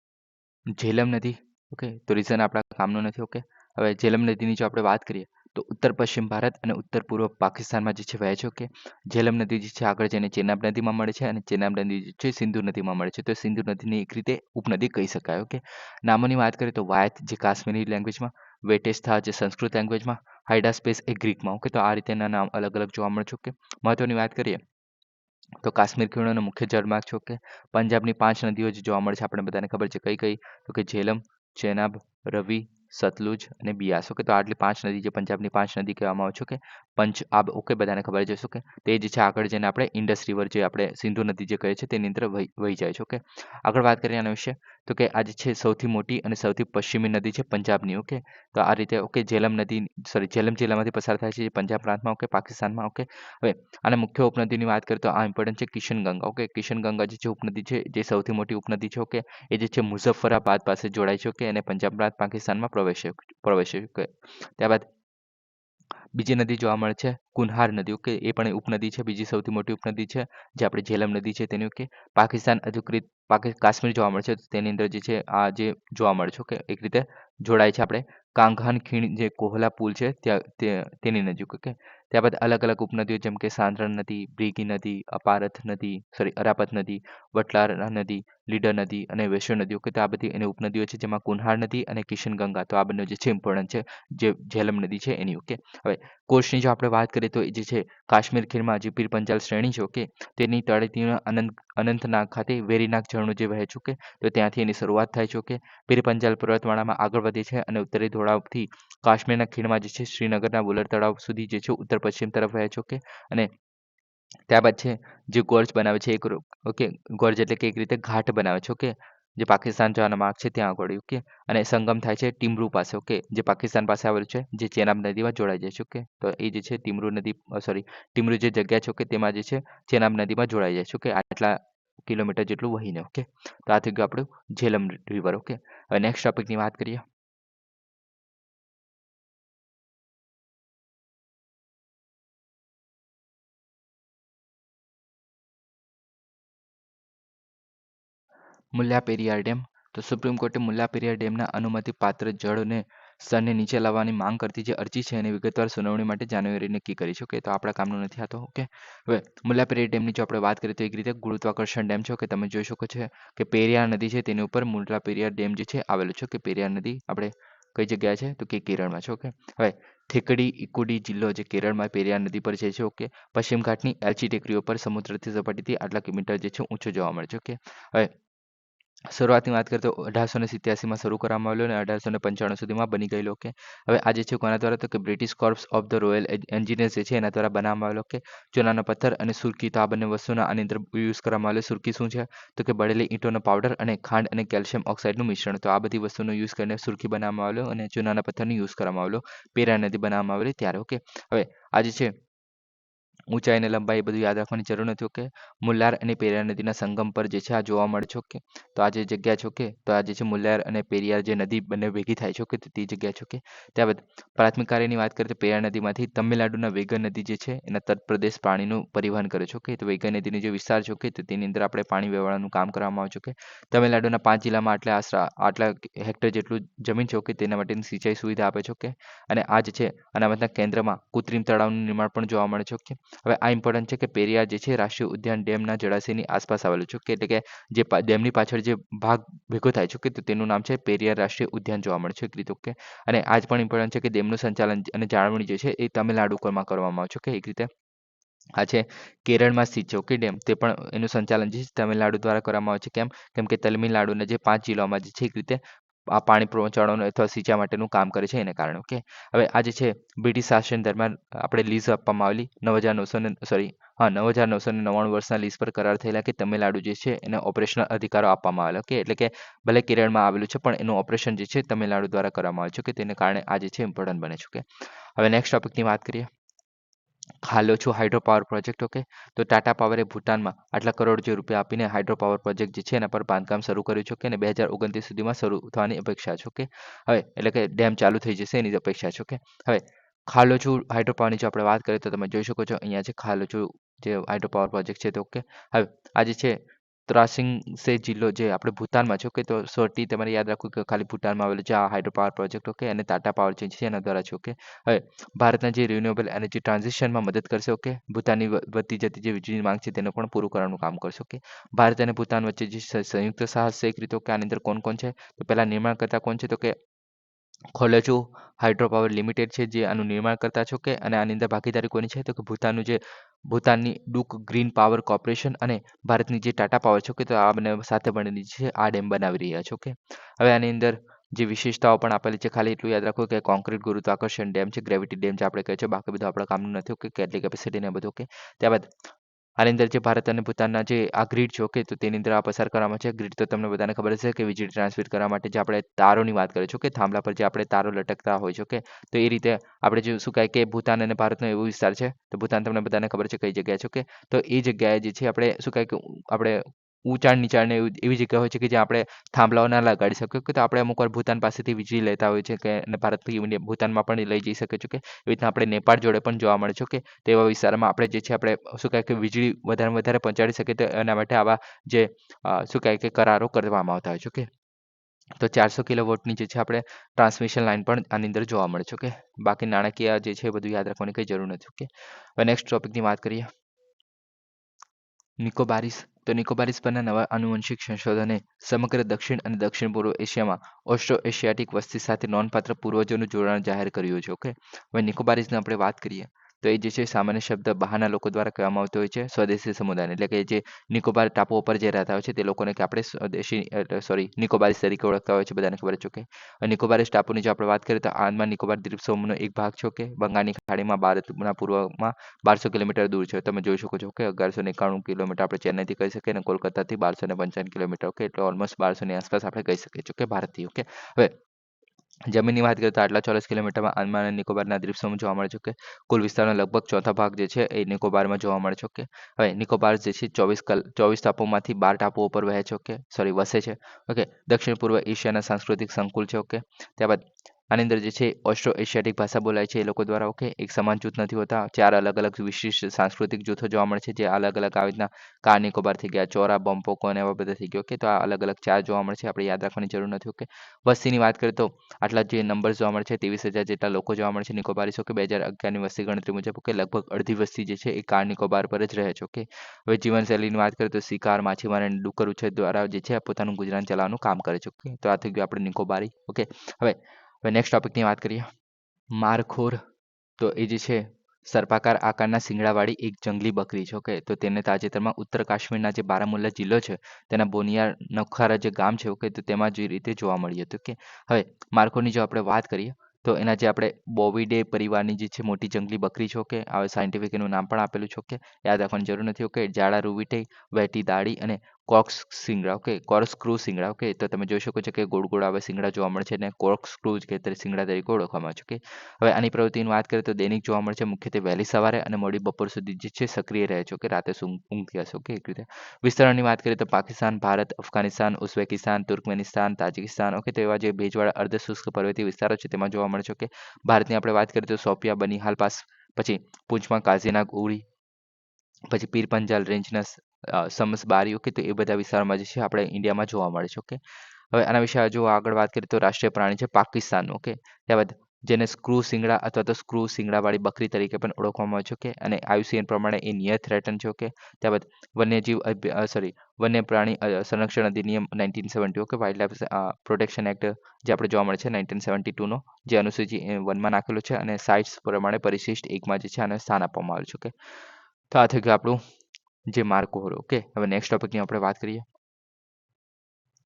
ઝેલમ નદી, ઓકે. તો રીઝન આપણા કામનું નથી, ઓકે. હવે ઝેલમ નદીની જો આપણે વાત કરીએ તો ઉત્તર પશ્ચિમ ભારત અને ઉત્તર પૂર્વ પાકિસ્તાનમાં જે છે વહે છે, ઓકે. ઝેલમ નદી જે છે આગળ જઈને ચેનાબ નદીમાં મળે છે અને ચેનાબ નદી જે છે સિંધુ નદીમાં મળે છે. તો સિંધુ નદીની એક રીતે ઉપનદી કહી શકાય, ઓકે. નામોની વાત કરીએ તો વાયત જે કાશ્મીરી લેંગ્વેજમાં, વેટેસ્થા જે સંસ્કૃત લેંગ્વેજમાં, હાઇડાસ્પેસ એ ગ્રીકમાં, ઓકે. તો આ રીતેના નામ અલગ અલગ જોવા મળે છે, ઓકે. મહત્વની વાત કરીએ તો કાશ્મીર ખીણોનો મુખ્ય જળમાર્ગ છે, ઓકે. પંજાબની 5 નદીઓ જે જોવા મળે છે આપણે બધાને ખબર છે કઈ કઈ, તો કે ઝેલમ, ચેનાબ, રવિ, સતલુજ અને બિયાસ, ઓકે. તો આટલી 5 નદી જે પંજાબની 5 નદી કહેવામાં આવે છે, ઓકે. પંચઆબ, ઓકે, બધાને ખબર જ હશે, ઓકે. તે જે છે આગળ જઈને આપણે ઇન્ડસ રિવર જે આપણે સિંધુ નદી જે કહે છે તેની અંદર વહી જાય છે, ઓકે. આગળ વાત કરીએ આના વિશે તો કે આ જે છે સૌથી મોટી અને સૌથી પશ્ચિમી નદી છે પંજાબની, ઓકે. તો આ રીતે, ઓકે, ઝેલમ નદી, સોરી, ઝેલમ જિલ્લામાંથી પસાર થાય છે જે પંજાબ પ્રાંતમાં, ઓકે, પાકિસ્તાનમાં, ઓકે. હવે અને મુખ્ય ઉપનદીની વાત કરીએ તો આ ઇમ્પોર્ટન્ટ છે કિશનગંગા, ઓકે. કિશનગંગા જે છે ઉપનદી છે જે સૌથી મોટી ઉપનદી છે, ઓકે. એ જે છે મુઝફ્ફરાબાદ પાસે જોડાય છે, ઓકે, અને પંજાબ પ્રાંત પાકિસ્તાનમાં પ્રવેશે, ઓકે. ત્યારબાદ બીજી નદી જોવા મળે છે કુન્હાર નદી, ઓકે. એ પણ ઉપનદી છે, બીજી સૌથી મોટી ઉપનદી છે જે આપણે ઝેલમ નદી છે તેની, ઓકે. પાકિસ્તાન અધિકૃત કાશ્મીર જોવા મળે છે તો તેની અંદર જે છે આ જે જોવા મળે છે, ઓકે. એક રીતે જોડાય છે આપણે કાંગહાન ખીણ જે કોહલા પુલ છે ત્યાં તેની નજીક, ઓકે. ત્યારબાદ અલગ અલગ ઉપનદીઓ જેમ કે સાંદ્રણ નદી, બ્રિગી નદી, અપારથ નદી, સોરી, અરાપત નદી, વટલારા નદી, લીડર નદી અને વૈશ્યો નદી, ઓકે. તો આ બધી એની ઉપનદીઓ છે જેમાં કુન્હાર નદી અને કિશનગંગા, તો આ બંને જે છે ઇમ્પોર્ટન્ટ છે જે ઝેલમ નદી છે એની, ઓકે. હવે કોર્સની જો આપણે વાત કરીએ તો એ જે છે કાશ્મીર ખીણમાં જે પીર પંજાલ શ્રેણી છે, ઓકે. તેની તળેટીના અનંતનાગ ખાતે વેરીનાગ ઝરણું જે વહે છે, ઓકે. તો ત્યાંથી એની શરૂઆત થાય છે, ઓકે. પીર પંજાલ પર્વતમાળામાં આગળ વધે છે અને ઉત્તરી ઢોળાવથી કાશ્મીરના ખીણમાં જે છે શ્રીનગરના બુલર તળાવ સુધી જે છે ઉત્તર પશ્ચિમ તરફ વહે છે, ઓકે. અને ત્યારબાદ છે જે ગોર્જ બનાવે છે એક, ઓકે, ગોર્જ એટલે કે એક રીતે ઘાટ બનાવે છે, ઓકે. જે પાકિસ્તાન જવાના માર્ગ છે ત્યાં આગળ, ઓકે. અને સંગમ થાય છે ટીમરૂ પાસે, ઓકે, જે પાકિસ્તાન પાસે આવેલું છે જે ચેનાબ નદીમાં જોડાઈ જાય છે, ઓકે. તો એ જે છે ટીમરૂ નદી, સોરી, ટીમરૂ જે જગ્યા છે, ઓકે, તેમાં જે છે ચેનાબ નદીમાં જોડાઈ જાય છે, ઓકે. આટલા કિલોમીટર જેટલું વહીને, ઓકે. તો આ થઈ ગયું આપણું ઝેલમ રિવર, ઓકે. હવે નેક્સ્ટ ટોપિકની વાત કરીએ. મુલ્લા પેરિયાર ડેમ. તો સુપ્રીમ કોર્ટે મુલ્લા પેરિયાર ડેમના અનુમતિપાત્ર જળને સ્તરને નીચે લાવવાની માંગ કરતી જે અરજી છે એની વિગતવાર સુનાવણી માટે જાન્યુઆરી નક્કી કરી છે, ઓકે. તો આપણા કામનું નથી આતો, ઓકે. હવે મુલ્લા પેરિયાર ડેમની જો આપણે વાત કરીએ તો એક રીતે ગુરુત્વાકર્ષણ ડેમ છે, ઓકે. તમે જોઈ શકો છો કે પેરિયાર નદી છે તેની ઉપર મુલ્લા પેરિયાર ડેમ જે છે આવેલું છે, કે પેરિયાર નદી આપણે કઈ જગ્યાએ છે તો કે કેરળમાં છે, ઓકે. હવે થેકડી ઇકુડી જિલ્લો જે કેરળમાં પેરિયાર નદી પર છે, ઓકે. પશ્ચિમ ઘાટની એલ્ચી ટેકરીઓ પર સમુદ્રથી સપાટીથી આટલા કિલોમીટર જે છે ઊંચો જોવા મળે છે, ઓકે. હવે શરૂઆતની વાત કરીએ તો 1887માં શરૂ કરવામાં આવેલું અને 1895 સુધીમાં બની ગયેલો, ઓકે. હવે આ જે છે કોના દ્વારા તો કે British corps of the royal engineers જે છે એના દ્વારા બનાવવામાં આવેલો, ઓકે. ચૂનાનો પથ્થર અને સુરકી, તો આ બંને વસ્તુના આની અંદર યુઝ કરવામાં આવેલું. સુરકી શું છે તો કે બળેલી ઈંટોનો પાવડર અને ખાંડ અને કેલ્શિયમ ઓક્સાઇડનું મિશ્રણ, તો આ બધી વસ્તુનો યુઝ કરીને સુરકી બનાવવામાં આવેલો અને ચૂનાના પથ્થરનો યુઝ કરવામાં આવેલો પેરા નદી બનાવવામાં આવેલી ત્યારે, ઓકે. હવે આ જે છે ઊંચાઈ અને લંબાઈ એ બધું યાદ રાખવાની જરૂર નથી, ઓકે. મુલ્લાર અને પેરિયાર નદીના સંગમ પર જે છે આ જોવા મળે છે, ઓકે. તો આ જે જગ્યા છે, ઓકે, તો આ જે છે મુલ્લાર અને પેરિયાર જે નદી બંને ભેગી થાય છે, ઓકે. તો તે જગ્યા છે, ઓકે. ત્યારબાદ પ્રાથમિક કાર્યની વાત કરીએ તો પેરિયાર નદીમાંથી તમિલનાડુના વેગન નદી જે છે એના તટપ્રદેશ પાણીનું પરિવહન કરે છે, ઓકે. તો વેગન નદીનો જે વિસ્તાર છે, ઓકે, તો તેની અંદર આપણે પાણી વહેવાનું કામ કરવામાં આવે છે, ઓકે. તમિલનાડુના 5 જિલ્લામાં આટલા હેક્ટર જેટલું જમીન છે, ઓકે, તેના માટેની સિંચાઈ સુવિધા આપે છે, ઓકે. અને આ જે છે અનામતના કેન્દ્રમાં કૃત્રિમ તળાવનું નિર્માણ પણ જોવા મળે છે, ઓકે. હવે આ ઇમ્પોર્ટન્ટ છે કે પેરિયાર જે છે રાષ્ટ્રીય ઉદ્યાન ડેમના જળાશયની આસપાસ આવેલું છે, ઓકે. એટલે કે જે ડેમની પાછળ જે ભાગ ભેગો થાય છે, ઓકે, તો તેનું નામ છે પેરિયાર રાષ્ટ્રીય ઉદ્યાન જોવા મળે છે, એક રીતે, ઓકે. અને આજ પણ ઇમ્પોર્ટન્ટ છે કે ડેમનું સંચાલન અને જાળવણી જે છે એ તમિલનાડુ કરવામાં આવે છે, ઓકે, એક રીતે. આ છે કેરળમાં સ્થિત છે ઓકે ડેમ. તે પણ એનું સંચાલન જે છે તમિલનાડુ દ્વારા કરવામાં આવે છે. કેમ? કેમ કે તમિલનાડુના જે 5 જિલ્લાઓમાં જે છે એક રીતે આ પાણી પહોંચાડવાનું અથવા સિંચાઈ માટેનું કામ કરે છે એને કારણે ઓકે. હવે આ જે છે બ્રિટિશ શાસન દરમિયાન આપણે લીઝ આપવામાં આવેલી 9,999 વર્ષના લીઝ પર કરાર થયેલા કે તમિલનાડુ જે છે એને ઓપરેશનલ અધિકારો આપવામાં આવેલા ઓકે. એટલે કે ભલે કેરળમાં આવેલું છે પણ એનું ઓપરેશન જે છે તમિલનાડુ દ્વારા કરવામાં આવે છે કે તેને કારણે આ જે છે ઇમ્પોર્ટન્ટ બને છે ઓકે. હવે નેક્સ્ટ ટોપિકની વાત કરીએ. ખાલોછો હાઇડ્રો પાવર પ્રોજેક્ટ ઓકે. તો ટાટા પાવરે ભૂટાનમાં આટલા કરોડ જે રૂપિયા આપીને હાઇડ્રો પાવર પ્રોજેક્ટ જે છે એના પર બાંધકામ શરૂ કર્યું છે ઓકે. અને 2029 સુધીમાં શરૂ થવાની અપેક્ષા છે ઓકે. હવે એટલે કે ડેમ ચાલુ થઈ જશે એની અપેક્ષા છે ઓકે. હવે ખાલોછો હાઇડ્રો પાવરની જો આપણે વાત કરીએ તો તમે જોઈ શકો છો અહીંયા છે ખાલોછો જે હાઇડ્રો પાવર પ્રોજેક્ટ છે તો ઓકે. હવે આ જે છે ત્રાસિંગસે જિલ્લો જે આપણે ભૂતાનમાં છે ઓકે. તો સોટી તમારે યાદ રાખવું કે ખાલી ભૂતાનમાં આવેલું છે આ હાઇડ્રો પાવર પ્રોજેક્ટ ઓકે. અને ટાટા પાવર જે છે એના દ્વારા છે ઓકે. હવે ભારતના જે રિન્યુએબલ એનર્જી ટ્રાન્ઝિશનમાં મદદ કરશે ઓકે. ભૂતાનની વધતી જતી જે વીજળીની માંગ છે તેને પણ પૂરું કરવાનું કામ કરશે ઓકે. ભારત અને ભૂતાન વચ્ચે જે સંયુક્ત સાહસ છે એક રીતે ઓકે. આની અંદર કોણ કોણ છે? તો પહેલા નિર્માણકર્તા કોણ છે? તો કે ખોલેચો હાઇડ્રો પાવર લિમિટેડ છે જે આનું નિર્માણ કરતા છે ઓકે. અને આની અંદર ભાગીદારી કોની છે? તો કે ભૂતાનની ડુક ગ્રીન પાવર કોર્પોરેશન અને ભારતની જે ટાટા પાવર છે ઓકે. તો આ બંને સાથે મળીને જે છે આ ડેમ બનાવી રહ્યા છે ઓકે. હવે આની અંદર જે વિશેષતાઓ પણ આપેલી છે ખાલી એટલું યાદ રાખો કે કોન્ક્રીટ ગુરુત્વાકર્ષણ ડેમ છે, ગ્રેવિટી ડેમ જે આપણે કહે છે. બાકી બધું આપણા કામનું નથી ઓકે. કેટલી કેપેસિટી ને બધું ઓકે. ત્યારબાદ આની અંદર જે ભારત અને ભૂતાનના જે આ ગ્રીડ છે ઓકે. તો તેની અંદર આ પસાર કરવામાં છે. ગ્રીડ તો તમને બધાને ખબર હશે કે વીજળી ટ્રાન્સમિટ કરવા માટે જે આપણે તારોની વાત કરીએ છીએ ઓકે. થાંભલા પર જે આપણે તારો લટકતા હોય છે ઓકે. તો એ રીતે આપણે જે શું કહે કે ભૂતાન અને ભારતનો એવો વિસ્તાર છે. તો ભૂતાન તમને બધાને ખબર છે કઈ જગ્યાએ છે ઓકે. તો એ જગ્યાએ જે છે આપણે શું કહે કે આપણે ઊંચાણ નીચાણ ને એવી જગ્યા હોય છે કે જ્યાં આપણે થાંભલાઓ ના લગાડી શકીએ કે તો આપણે અમુક વાર ભૂતાન પાસેથી વીજળી લેતા હોય છે કે અને ભારતથી ભૂતાનમાં પણ લઈ જઈ શકે છે કે એવી રીતના આપણે નેપાળ જોડે પણ જોવા મળે છે ઓકે. તો એવા વિસ્તારમાં આપણે જે છે આપણે શું કહે કે વીજળી વધારે વધારે પહોંચાડી શકીએ તો એના માટે આવા જે શું કહે કે કરારો કરવામાં આવતા હોય છે ઓકે. તો 400 કિલોવોટની જે છે આપણે ટ્રાન્સમિશન લાઇન પણ આની અંદર જોવા મળે છે ઓકે. બાકી નાણાકીય જે છે બધું યાદ રાખવાની કંઈ જરૂર નથી ઓકે. હવે નેક્સ્ટ ટોપિકની વાત કરીએ. નિકોબારીસ. તો નિકોબારીસ પરના નવા આનુવંશિક સંશોધને સમગ્ર દક્ષિણ અને દક્ષિણ પૂર્વ એશિયામાં ઓસ્ટ્રો એશિયાટિક વસ્તી સાથે નોંધપાત્ર પૂર્વજોનું જોડાણ જાહેર કર્યું છે ઓકે. હવે નિકોબારીસની આપણે વાત કરીએ તો એ જે છે સામાન્ય શબ્દ બહારના લોકો દ્વારા કહેવામાં આવતો હોય છે સ્વદેશી સમુદાયને. એટલે કે જે નિકોબાર ટાપુઓ પર જે રહેતા હોય છે તે લોકોને કે આપણે સ્વદેશી નિકોબારીસ તરીકે ઓળખતા હોય છે બધાને ખબર છે ઓકે. નિકોબારીસ ટાપુની જો આપણે વાત કરીએ તો આંદામાન નિકોબાર દ્વીપ સમૂહનો એક ભાગ છે ઓકે. બંગાળની ખાડીમાં ભારતના પૂર્વમાં 1200 કિલોમીટર દૂર છે. તમે જોઈ શકો છો કે 1191 કિલોમીટર આપણે ચેન્નઈથી કહી શકીએ અને કોલકાતાથી 1255 કિલોમીટર ઓકે. એટલે ઓલમોસ્ટ 1200 ની આસપાસ આપણે કહી શકીએ છીએ કે ભારતથી ઓકે. હવે જમીનની વાત કરીએ તો આટલા 40 કિલોમીટરમાં આંદામાન અને નિકોબારના દ્વીપ સમૂહ જોવા મળે છે ઓકે. કુલ વિસ્તારનો લગભગ ચોથા ભાગ જે છે એ નિકોબારમાં જોવા મળે છે ઓકે. હવે નિકોબાર જે છે 24 ટાપુઓમાંથી 12 ટાપુઓ પર વહે છે ઓકે. વસે છે ઓકે. દક્ષિણ પૂર્વ એશિયાના સાંસ્કૃતિક સંકુલ છે ઓકે. ત્યારબાદ આની અંદર જે છે ઓસ્ટ્રો એશિયાટિક ભાષા બોલાય છે એ લોકો દ્વારા ઓકે. એક સમાન જૂથ નથી હોતા. 4 અલગ અલગ વિશિષ્ટ સાંસ્કૃતિક જૂથો જોવા મળે છે જે અલગ અલગ આવી રીતના કાર નિકોબાર થઈ ગયા, ચોરા, બોમ્પોકો અને એવા બધા થઈ ગયા ઓકે. તો આ અલગ અલગ 4 જોવા મળે છે. આપણે યાદ રાખવાની જરૂર નથી ઓકે. વસ્તીની વાત કરીએ તો આટલા જે નંબર્સ જોવા મળે છે 23,000 જેટલા લોકો જોવા મળે છે નિકોબારીસ ઓકે. 2011ની વસ્તી ગણતરી મુજબ ઓકે. લગભગ અડધી વસ્તી જે છે એ કાર નિકોબાર પર જ રહે છે ઓકે. હવે જીવનશૈલીની વાત કરીએ તો શિકાર, માછીમારી અને ડુક્કર ઉછેર દ્વારા જે છે પોતાનું ગુજરાન ચલાવવાનું કામ કરે છે ઓકે. તો આ થઈ ગયું આપણે નિકોબારી ઓકે. હવે નેક્સ્ટ ટોપિકની વાત કરીએ. મારખોર. તો એ જે છે સર્પાકાર આકારના શિંગડાવાળી એક જંગલી બકરી છે ઓકે. તો તેને તાજેતરમાં ઉત્તર કાશ્મીરના જે બારામુલ્લા જિલ્લો છે તેના બોનિયાર નખવારા જે ગામ છે ઓકે. તો તેમાં જે રીતે જોવા મળી હતું ઓકે. હવે મારખોરની જો આપણે વાત કરીએ તો એના જે આપણે બોવિડે પરિવારની જે છે મોટી જંગલી બકરી છે ઓકે. હવે સાયન્ટિફિક એનું નામ પણ આપેલું છે ઓકે. યાદ રાખવાની જરૂર નથી ઓકે. જાડા રૂવિટે, વહેતી દાઢી અને કોક્સ શિંગડા ઓકે. કોર્કસ્ક્રૂ શિંગડા ઓકે. તો તમે જોઈ શકો છો કે ગોળ ગોળ આવે શિંગડા જોવા મળે છે અને કોર્કસ્ક્રૂ કે શિંગડા તરીકે ઓળખવામાં આવે છે ઓકે. હવે આની પ્રવૃત્તિની વાત કરીએ તો દૈનિક જોવા મળે છે મુખ્યત્વે વહેલી સવારે અને મોડી બપોર સુધી જે છે સક્રિય રહે છે ઓકે. રાતે ઊંઘતી હશે ઓકે એક રીતે. વિસ્તરણની વાત કરીએ તો Pakistan, Bharat, Afghanistan, Uzbekistan, Turkmenistan, Tajikistan okay. તો એવા જે ભેજવાળા અર્ધશુષ્ક પર્વતીય વિસ્તારો છે તેમાં જોવા મળે છે ઓકે. ભારતની આપણે વાત કરીએ તો સોફિયા, બનિહાલ પાસ, પછી પૂંચમાં કાઝીનાગ ઉરી, પછી પીર પંજાલ રેન્જના સમસબારી ઓકે. તો એ બધા વિસ્તારોમાં જે છે આપણે ઇન્ડિયામાં જોવા મળે છે ઓકે. હવે આના વિશે જો આગળ વાત કરીએ તો રાષ્ટ્રીય પ્રાણી છે પાકિસ્તાન ઓકે. ત્યારબાદ જેને સ્ક્રૂ શિંગડા અથવા તો સ્ક્રૂ શિંગડાવાળી બકરી તરીકે પણ ઓળખવામાં આવે છે ઓકે. અને IUCN પ્રમાણે એ નિયર થ્રેટન છે ઓકે. ત્યારબાદ વન્ય પ્રાણી સંરક્ષણ અધિનિયમ 1970 okay. Wild life protection act જે આપણે જોવા મળે છે 1972નો જે અનુસૂચિ 1માં નાખેલો છે અને સાઇટ્સ પ્રમાણે પરિશિષ્ટ 1માં જે છે આને સ્થાન આપવામાં આવ્યું છે ઓકે. તો આ થઈ ગયું આપણું જે માર્કો હોરો. ઓકે, હવે નેક્સ્ટ ટોપિકની આપણે વાત કરીએ.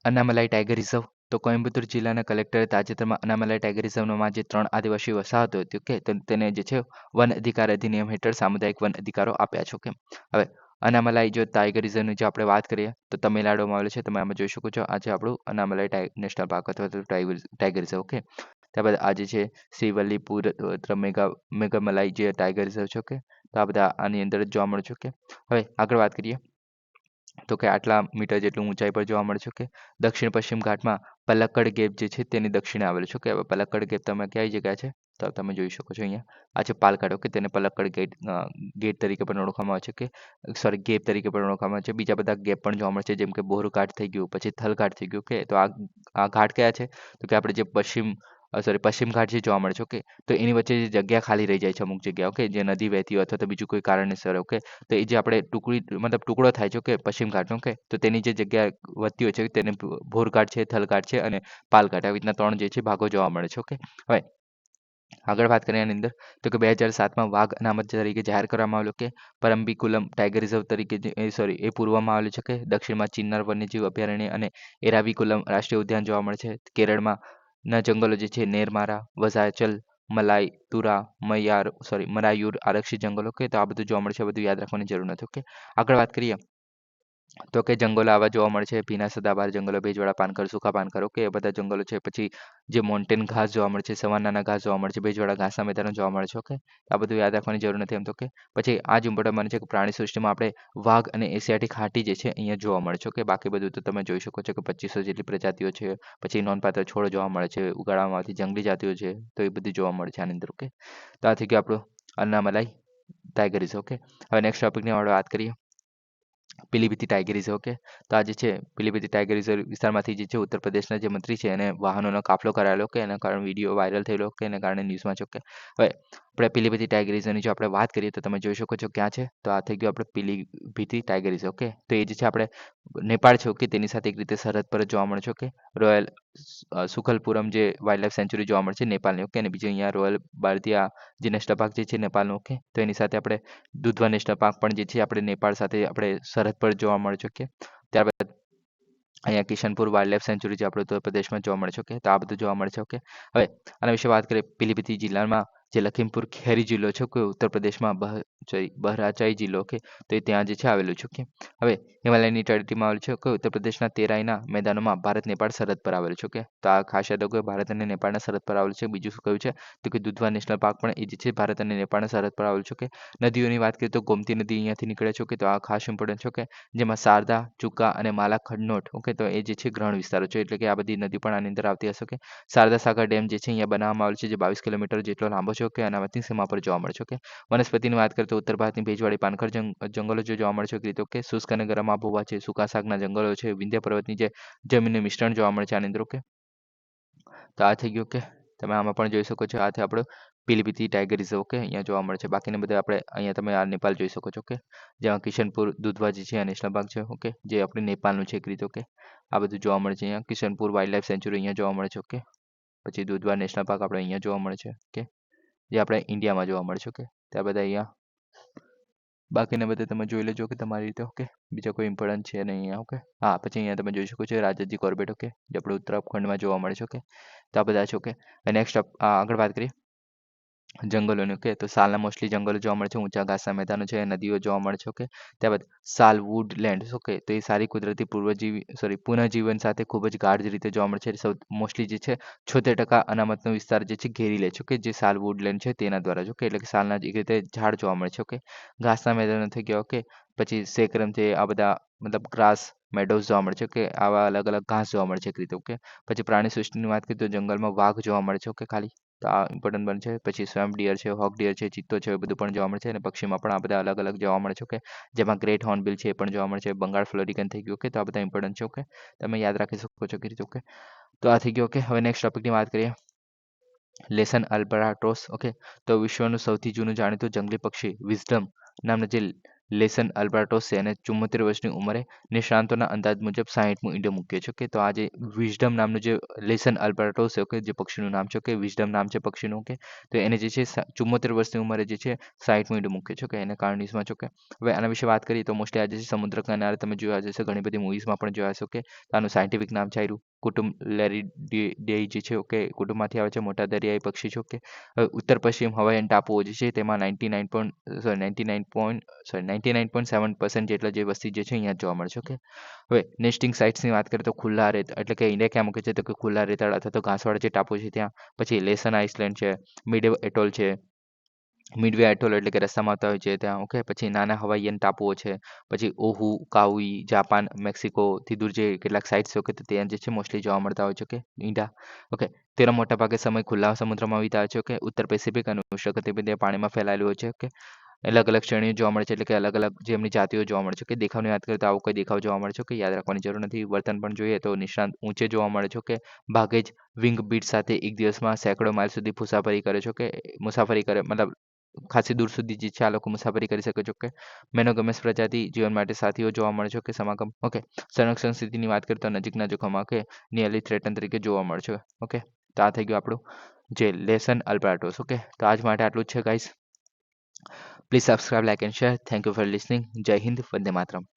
અન્નામલાઈ ટાઈગર રિઝર્વ. તો કોઇમ્બતુર જિલ્લાના કલેક્ટરે તાજેતરમાં અન્નામલાઈ ટાઈગર રિઝર્વમાં જે 3 આદિવાસી વસાહતો હતી, ઓકે, તો તેને જે છે વન અધિકાર અધિનિયમ હેઠળ સામુદાયિક વન અધિકારો આપ્યા છે. ઓકે, હવે અન્નામલાઈ જો ટાઈગર રિઝર્વની જો આપણે વાત કરીએ તો તમિલનાડુમાં આવેલું છે. તમે આમાં જોઈ શકો છો. આજે આપણું અન્નામલાઈ નેશનલ પાર્ક અથવા તો ટાઈગર રિઝર્વ. ઓકે, ત્યારબાદ આજે છે શ્રીવલ્લીપુર મેઘમલાઈ જે ટાઈગર રિઝર્વ છે. ઓકે, તો આ બધા આની અંદર જ જોવા મળે છે. ઓકે, હવે આગળ વાત કરીએ તો કે આટલા મીટર જેટલું ઊંચાઈ પર જોવા મળે છે. કે દક્ષિણ પશ્ચિમ ઘાટમાં પલક્કડ ગેપ જે છે તેની દક્ષિણે આવેલું છે. કે હવે પલક્કડ ગેપ તમે કઈ જગ્યા છે તો તમે જોઈ શકો છો અહીંયા. આ છે પાલકાડ. ઓકે, તેને પલક્કડ ગેટ તરીકે પણ ઓળખવામાં આવે છે. કે સોરી ગેપ તરીકે પણ ઓળખવામાં આવે છે. બીજા બધા ગેપ પણ જોવા મળે છે, જેમ કે બોર ઘાટ થઈ ગયું, પછી થલ ઘાટ થઈ ગયું. ઓકે, તો આ ઘાટ કયા છે તો કે આપણે જે પશ્ચિમ ઘાટ જે જોવા મળે છે. ઓકે, તો એની વચ્ચે જે જગ્યા ખાલી રહી જાય છે અમુક જગ્યા. ઓકે, જે નદી વહેતી હોય અથવા તો બીજું કોઈ કારણસર. ઓકે, તો એ જે આપણે ટુકડો થાય છે. ઓકે, પશ્ચિમ ઘાટનો. ઓકે, તો તેની જે જગ્યા વધતી હોય છે તેને ભોરઘાટ છે, થલઘાટ છે અને પાલઘાટ, આવી રીતના 3 જે છે ભાગો જોવા મળે છે. ઓકે, હવે આગળ વાત કરીએ આની અંદર તો કે 2007માં વાઘ અનામત તરીકે જાહેર કરવામાં આવેલું. કે પરમ્બિકુલમ ટાઈગર રિઝર્વ તરીકે એ પૂર્વમાં આવેલું છે. કે દક્ષિણમાં ચિન્નાર વન્યજીવ અભયારણ્ય અને એરાવિકુલમ રાષ્ટ્રીય ઉદ્યાન જોવા મળે છે. કેરળમાં ના જંગલો જે છે નેરમારા, વઝાચલ, મલાઈ, તુરા, મરાયુર આરક્ષિત જંગલો. ઓકે, તો આ બધું જોવા મળે છે. બધું યાદ રાખવાની જરૂર નથી. ઓકે, આગળ વાત કરીએ તો કે જંગલો આવા જોવા મળે છે. ભીના સદાબહાર જંગલો, ભેજવાળા પાનખર, સૂકા પાનખર. ઓકે, એ બધા જંગલો છે. પછી જે મોન્ટેન ઘાસ જોવા મળે છે, સવાનાના ઘાસ જોવા મળે છે, ભેજવાળા ઘાસના મેદાનો જોવા મળે છે. ઓકે, આ બધું યાદ રાખવાની જરૂર નથી એમ તો. કે પછી આ જ ઇમ્પોર્ટન્ટ બને છે કે પ્રાણી સૃષ્ટિમાં આપણે વાઘ અને એશિયાટિક હાથી જે છે અહીંયા જોવા મળે છે. ઓકે, બાકી બધું તો તમે જોઈ શકો છો કે 2500 જેટલી પ્રજાતિઓ છે. પછી નોંધપાત્ર છોડ જોવા મળે છે, ઉગાડવામાં આવતી જંગલી જાતિઓ છે, તો એ બધી જોવા મળે છે આની અંદર. ઓકે, તો આ થઈ ગયું આપણું અન્નામલાઈ ટાઈગર રિઝર્વ. ઓકે, હવે નેક્સ્ટ ટોપિકની આપણે વાત કરીએ પીલીભીતી ટાઈગર રિઝર્વ. ઓકે, તો આ જે છે પીલીભીતી ટાઈગર રિઝર્વ વિસ્તારમાંથી જે છે ઉત્તર પ્રદેશના જે મંત્રી છે એને વાહનોનો કાફલો કરાયેલો. કે એના કારણે વિડીયો વાયરલ થયેલો. કે એના કારણે ન્યૂઝમાં છે. ઓકે, હવે આપણે પીલીભીતી ટાઈગર રિઝર્વની જો આપણે વાત કરીએ તો તમે જોઈ શકો છો ક્યાં છે. તો આ થઈ ગયું આપણે પીલીભીતી ટાઈગર રિઝર્વ. ઓકે, તો એ જે છે આપણે નેપાળ છે. ઓકે, તેની સાથે એક રીતે સરહદ પર જ જોવા મળે છે. ઓકે, રોયલ સુખલપુરમ જે વાઇલ્ડ સેન્ચુરી જોવા મળે છે નેપાળની. ઓકે, અને બીજું અહીંયા રોયલ બારદિયા જે નેશનલ પાર્ક જે છે નેપાળનું. ઓકે, તો એની સાથે આપણે દુધવા નેશનલ પાર્ક પણ જે છે આપણે નેપાળ સાથે આપણે સરહદ પર જોવા મળે છે. ઓકે, ત્યારબાદ અહીંયા કિશનપુર વાઇલ્ડ સેન્ચુરી જે આપણે ઉત્તર પ્રદેશમાં જોવા મળે છે. ઓકે, તો આ બધું જોવા મળે છે. ઓકે, હવે આના વિશે વાત કરીએ પીલીભીતી જિલ્લામાં જે લખીમપુર ખેરી જિલ્લો છે. કે ઉત્તર પ્રદેશમાં બહરાચાઈ જિલ્લો. ઓકે, તો એ ત્યાં જે છે આવેલું છે. ઓકે, હવે હિમાલયની તળેટીમાં આવેલું છે. કે ઉત્તર પ્રદેશના તેરાઈના મેદાનોમાં ભારત નેપાળ સરહદ પર આવેલું છે. ઓકે, તો આ ખાસ યાદ રાખો ભારત અને નેપાળના સરહદ પર આવેલું છે. બીજું શું કહ્યું છે તો કે દુધવા નેશનલ પાર્ક પણ એ જે છે ભારત અને નેપાળના સરહદ પર આવેલું છે. ઓકે, નદીઓની વાત કરીએ તો ગોમતી નદી અહીંયાથી નીકળે છે. ઓકે, તો આ ખાસ ઇમ્પોર્ટન્ટ છે. ઓકે, જેમાં શારદા, ચુકા અને માલા ખડનોટ. ઓકે, તો એ જે છે ગ્રહણ વિસ્તારો છે, એટલે કે આ બધી નદી પણ આની અંદર આવતી હશે. ઓકે, શારદા સાગર ડેમ જે છે અહીંયા બનાવવામાં આવેલ છે, જે 22 કિલોમીટર જેટલો લાંબો છે. ઓકે, અનામતની સીમા પર જોવા મળે છે. ઓકે, વનસ્પતિની વાત કરીએ તો ઉત્તર ભારતની ભેજવાળી પાનખર જંગલો જે જોવા મળે છે. રીતે ઓકે, શુષ્ક અને ગરમ આબોહવા છે, સૂકા શાકના જંગલો છે, વિંધ્ય પર્વતની જે જમીનનું મિશ્રણ જોવા મળે છે આની અંદર. ઓકે, તો આ થઈ ગયું. ઓકે, તમે આમાં પણ જોઈ શકો છો. આ છે આપણું પીલીભીતી ટાઈગર રિઝર્વ. ઓકે, અહીંયા જોવા મળે છે. બાકીને બધા આપણે અહીંયા તમે આ નેપાળ જોઈ શકો છો. ઓકે, જેમાં કિશનપુર દુધવા જે છે આ નેશનલ પાર્ક છે. ઓકે, જે આપણે નેપાળનું છે એક રીતે. ઓકે, આ બધું જોવા મળે છે અહીંયા. કિશનપુર વાઇલ્ડ સેન્ચુરી અહીંયા જોવા મળે છે. ઓકે, પછી દુધવા નેશનલ પાર્ક આપણે અહીંયા જોવા મળે છે. ઓકે, જે આપણે ઇન્ડિયામાં જોવા મળે છે. ઓકે, ત્યાં બધા અહીંયા બાકીના બધા તમે જોઈ લેજો કે તમારી રીતે. ઓકે, બીજા કોઈ ઇમ્પોર્ટન્ટ છે નહીં અહીંયા. ઓકે, હા, પછી અહીંયા તમે જોઈ શકો છો રાજાજી કોર્બેટ. ઓકે, જે આપણે ઉત્તરાખંડમાં જોવા મળે છે. ઓકે, તો આ બધા છે. ઓકે, નેક્સ્ટ આગળ વાત કરીએ જંગલોની. ઓકે, તો સાલના મોસ્ટલી જંગલો જોવા મળે છે. ઊંચા ઘાસના મેદાનો છે, નદીઓ જોવા મળે છે. ઓકે, ત્યારબાદ સાલ વુડલેન્ડ. ઓકે, તો એ સારી કુદરતી પુનઃજીવન સાથે ખૂબ જ ગાઢ રીતે જોવા મળે છે. મોસ્ટલી જે છે 76% અનામતનો વિસ્તાર જે છે ઘેરી લે છે. ઓકે, જે સાલ વુડલેન્ડ છે તેના દ્વારા જ. ઓકે, એટલે કે સાલના એક રીતે ઝાડ જોવા મળે છે. ઓકે, ઘાસના મેદાનો થઈ ગયા. ઓકે, પછી સેકરમ છે, આ બધા મતલબ ગ્રાસ મેડોઝ જોવા મળે છે. ઓકે, આવા અલગ અલગ ઘાસ જોવા મળે છે એક રીતે. ઓકે, પછી પ્રાણી સૃષ્ટિની વાત કરીએ તો જંગલમાં વાઘ જોવા મળે છે. ઓકે, ખાલી તો આ ઇમ્પોર્ટન્ટ બને છે. પછી સ્વેમ્પ ડિયર છે, હોક ડિયર છે, ચિત્તો છે, એ બધું પણ જોવા મળે છે. અને પક્ષીમાં પણ આ બધા અલગ અલગ જોવા મળે છે. ઓકે, જેમાં ગ્રેટ હોર્નબિલ છે એ પણ જોવા મળે છે. બંગાળ ફ્લોરિકન થઈ ગયું. ઓકે, તો આ બધા ઇમ્પોર્ટન્ટ છે. ઓકે, તમે યાદ રાખી શકો છો કે રીતે. ઓકે, તો આ થઈ ગયું. ઓકે, હવે નેક્સ્ટ ટોપિકની વાત કરીએ લેસન અલ્બરાટોસ. ઓકે, તો વિશ્વનું સૌથી જૂનું જાણીતું જંગલી પક્ષી વિઝડમ નામના જે લેસન અલ્બાર્ટોસ છે એને 74 વર્ષની ઉંમરે નિષ્ણાંતોના અંદાજ મુજબ 60મું ઈંડું મૂક્યું છે. ઓકે, તો આ જે વિઝડમ નામનું જે લેસન અલ્બાર્ટોસ છે, ઓકે, જે પક્ષીનું નામ છે, ઓકે, વિઝડમ નામ છે પક્ષીનું, ઓકે, તો એને જે છે 74 વર્ષની ઉંમરે જે છે 60મું ઈંડું મૂક્યું છે. ઓકે, એને કાર્નિસમાં છે. ઓકે, હવે આના વિશે વાત કરીએ તો મોસ્ટલી આજે સમુદ્ર કિનારે તમે જોયા જ હશે, ઘણી બધી મૂવીઝમાં પણ જોયા હશે. ઓકે, તો આનું સાયન્ટિફિક નામ છે આયરું કુટુંબ લેરિડેઈ જે છે. ઓકે, કુટુંબમાંથી આવે છે, મોટા દરિયાઈ પક્ષી છે. ઓકે, હવે ઉત્તર પશ્ચિમ હવાઈયન ટાપુઓ જે છે તેમાં 99.7% જેટલા જે વસ્તી જે છે અહીંયા જોવા મળે છે. ઓકે, હવે નેસ્ટિંગ સાઇટ્સની વાત કરીએ તો ખુલ્લા રેત એટલે કે ઈંડા ક્યાં મૂકે છે તો કે ખુલ્લા રેતાળ અથવા તો ઘાસવાળા જે ટાપુ છે ત્યાં. પછી લેસન આઇસલેન્ડ છે, મિડવે એટોલ છે, મિડવે એટોલ એટલે કે રસ્તામાં આવતા હોય છે ત્યાં. ઓકે, પછી નાના હવાઈયન ટાપુઓ છે, પછી ઓહુ, કાઉઈ, જાપાન, મેક્સિકોથી દૂર જે કેટલાક સાઇટ્સ છે. ઓકે, તો ત્યાં જે છે મોસ્ટલી જોવા મળતા હોય છે. ઓકે, ઈંડા. ઓકે, તેનો મોટા ભાગે સમય ખુલ્લા સમુદ્રમાં વિતાવે છે. ઓકે, ઉત્તર પેસિફિક અને ઉષ્ણકટિબંધીય પાણીમાં ફેલાયેલું હોય છે. ઓકે, અલગ અલગ શ્રેણીઓ જોવા મળે છે એટલે કે અલગ અલગ જે એમની જાતિઓ જોવા મળે છે. કે દેખાવની વાત કરીએ તો આવો કોઈ દેખાવ જોવા મળે છે. કે યાદ રાખવાની જરૂર નથી. વર્તન પણ જોઈએ તો નિષ્ણાંત ઊંચે જોવા મળે છે. કે ભાગે જ વિંગ બીટ સાથે એક દિવસમાં સેંકડો માઇલ સુધી મુસાફરી કરે મતલબ ખાસી દૂર સુધી જે છે આ લોકો મુસાફરી કરી શકે છે. ઓકે, મેનોગમેસ પ્રજાતિ જીવન માટે સાથીઓ જોવા મળે છે. ઓકે, સમાગમ. ઓકે, સંરક્ષણ સ્થિતિની વાત કરીએ તો નજીકના જોખમમાં કે નિયરલી થ્રેટન તરીકે જોવા મળે છે. ઓકે, તો આ થઈ ગયું આપણું જે લેસન અલ્બાર્ટોસ. ઓકે, તો આજ માટે આટલું જ છે guys. Please subscribe, like and share. Thank you for listening. જય હિન્દ, વંદે માતરમ.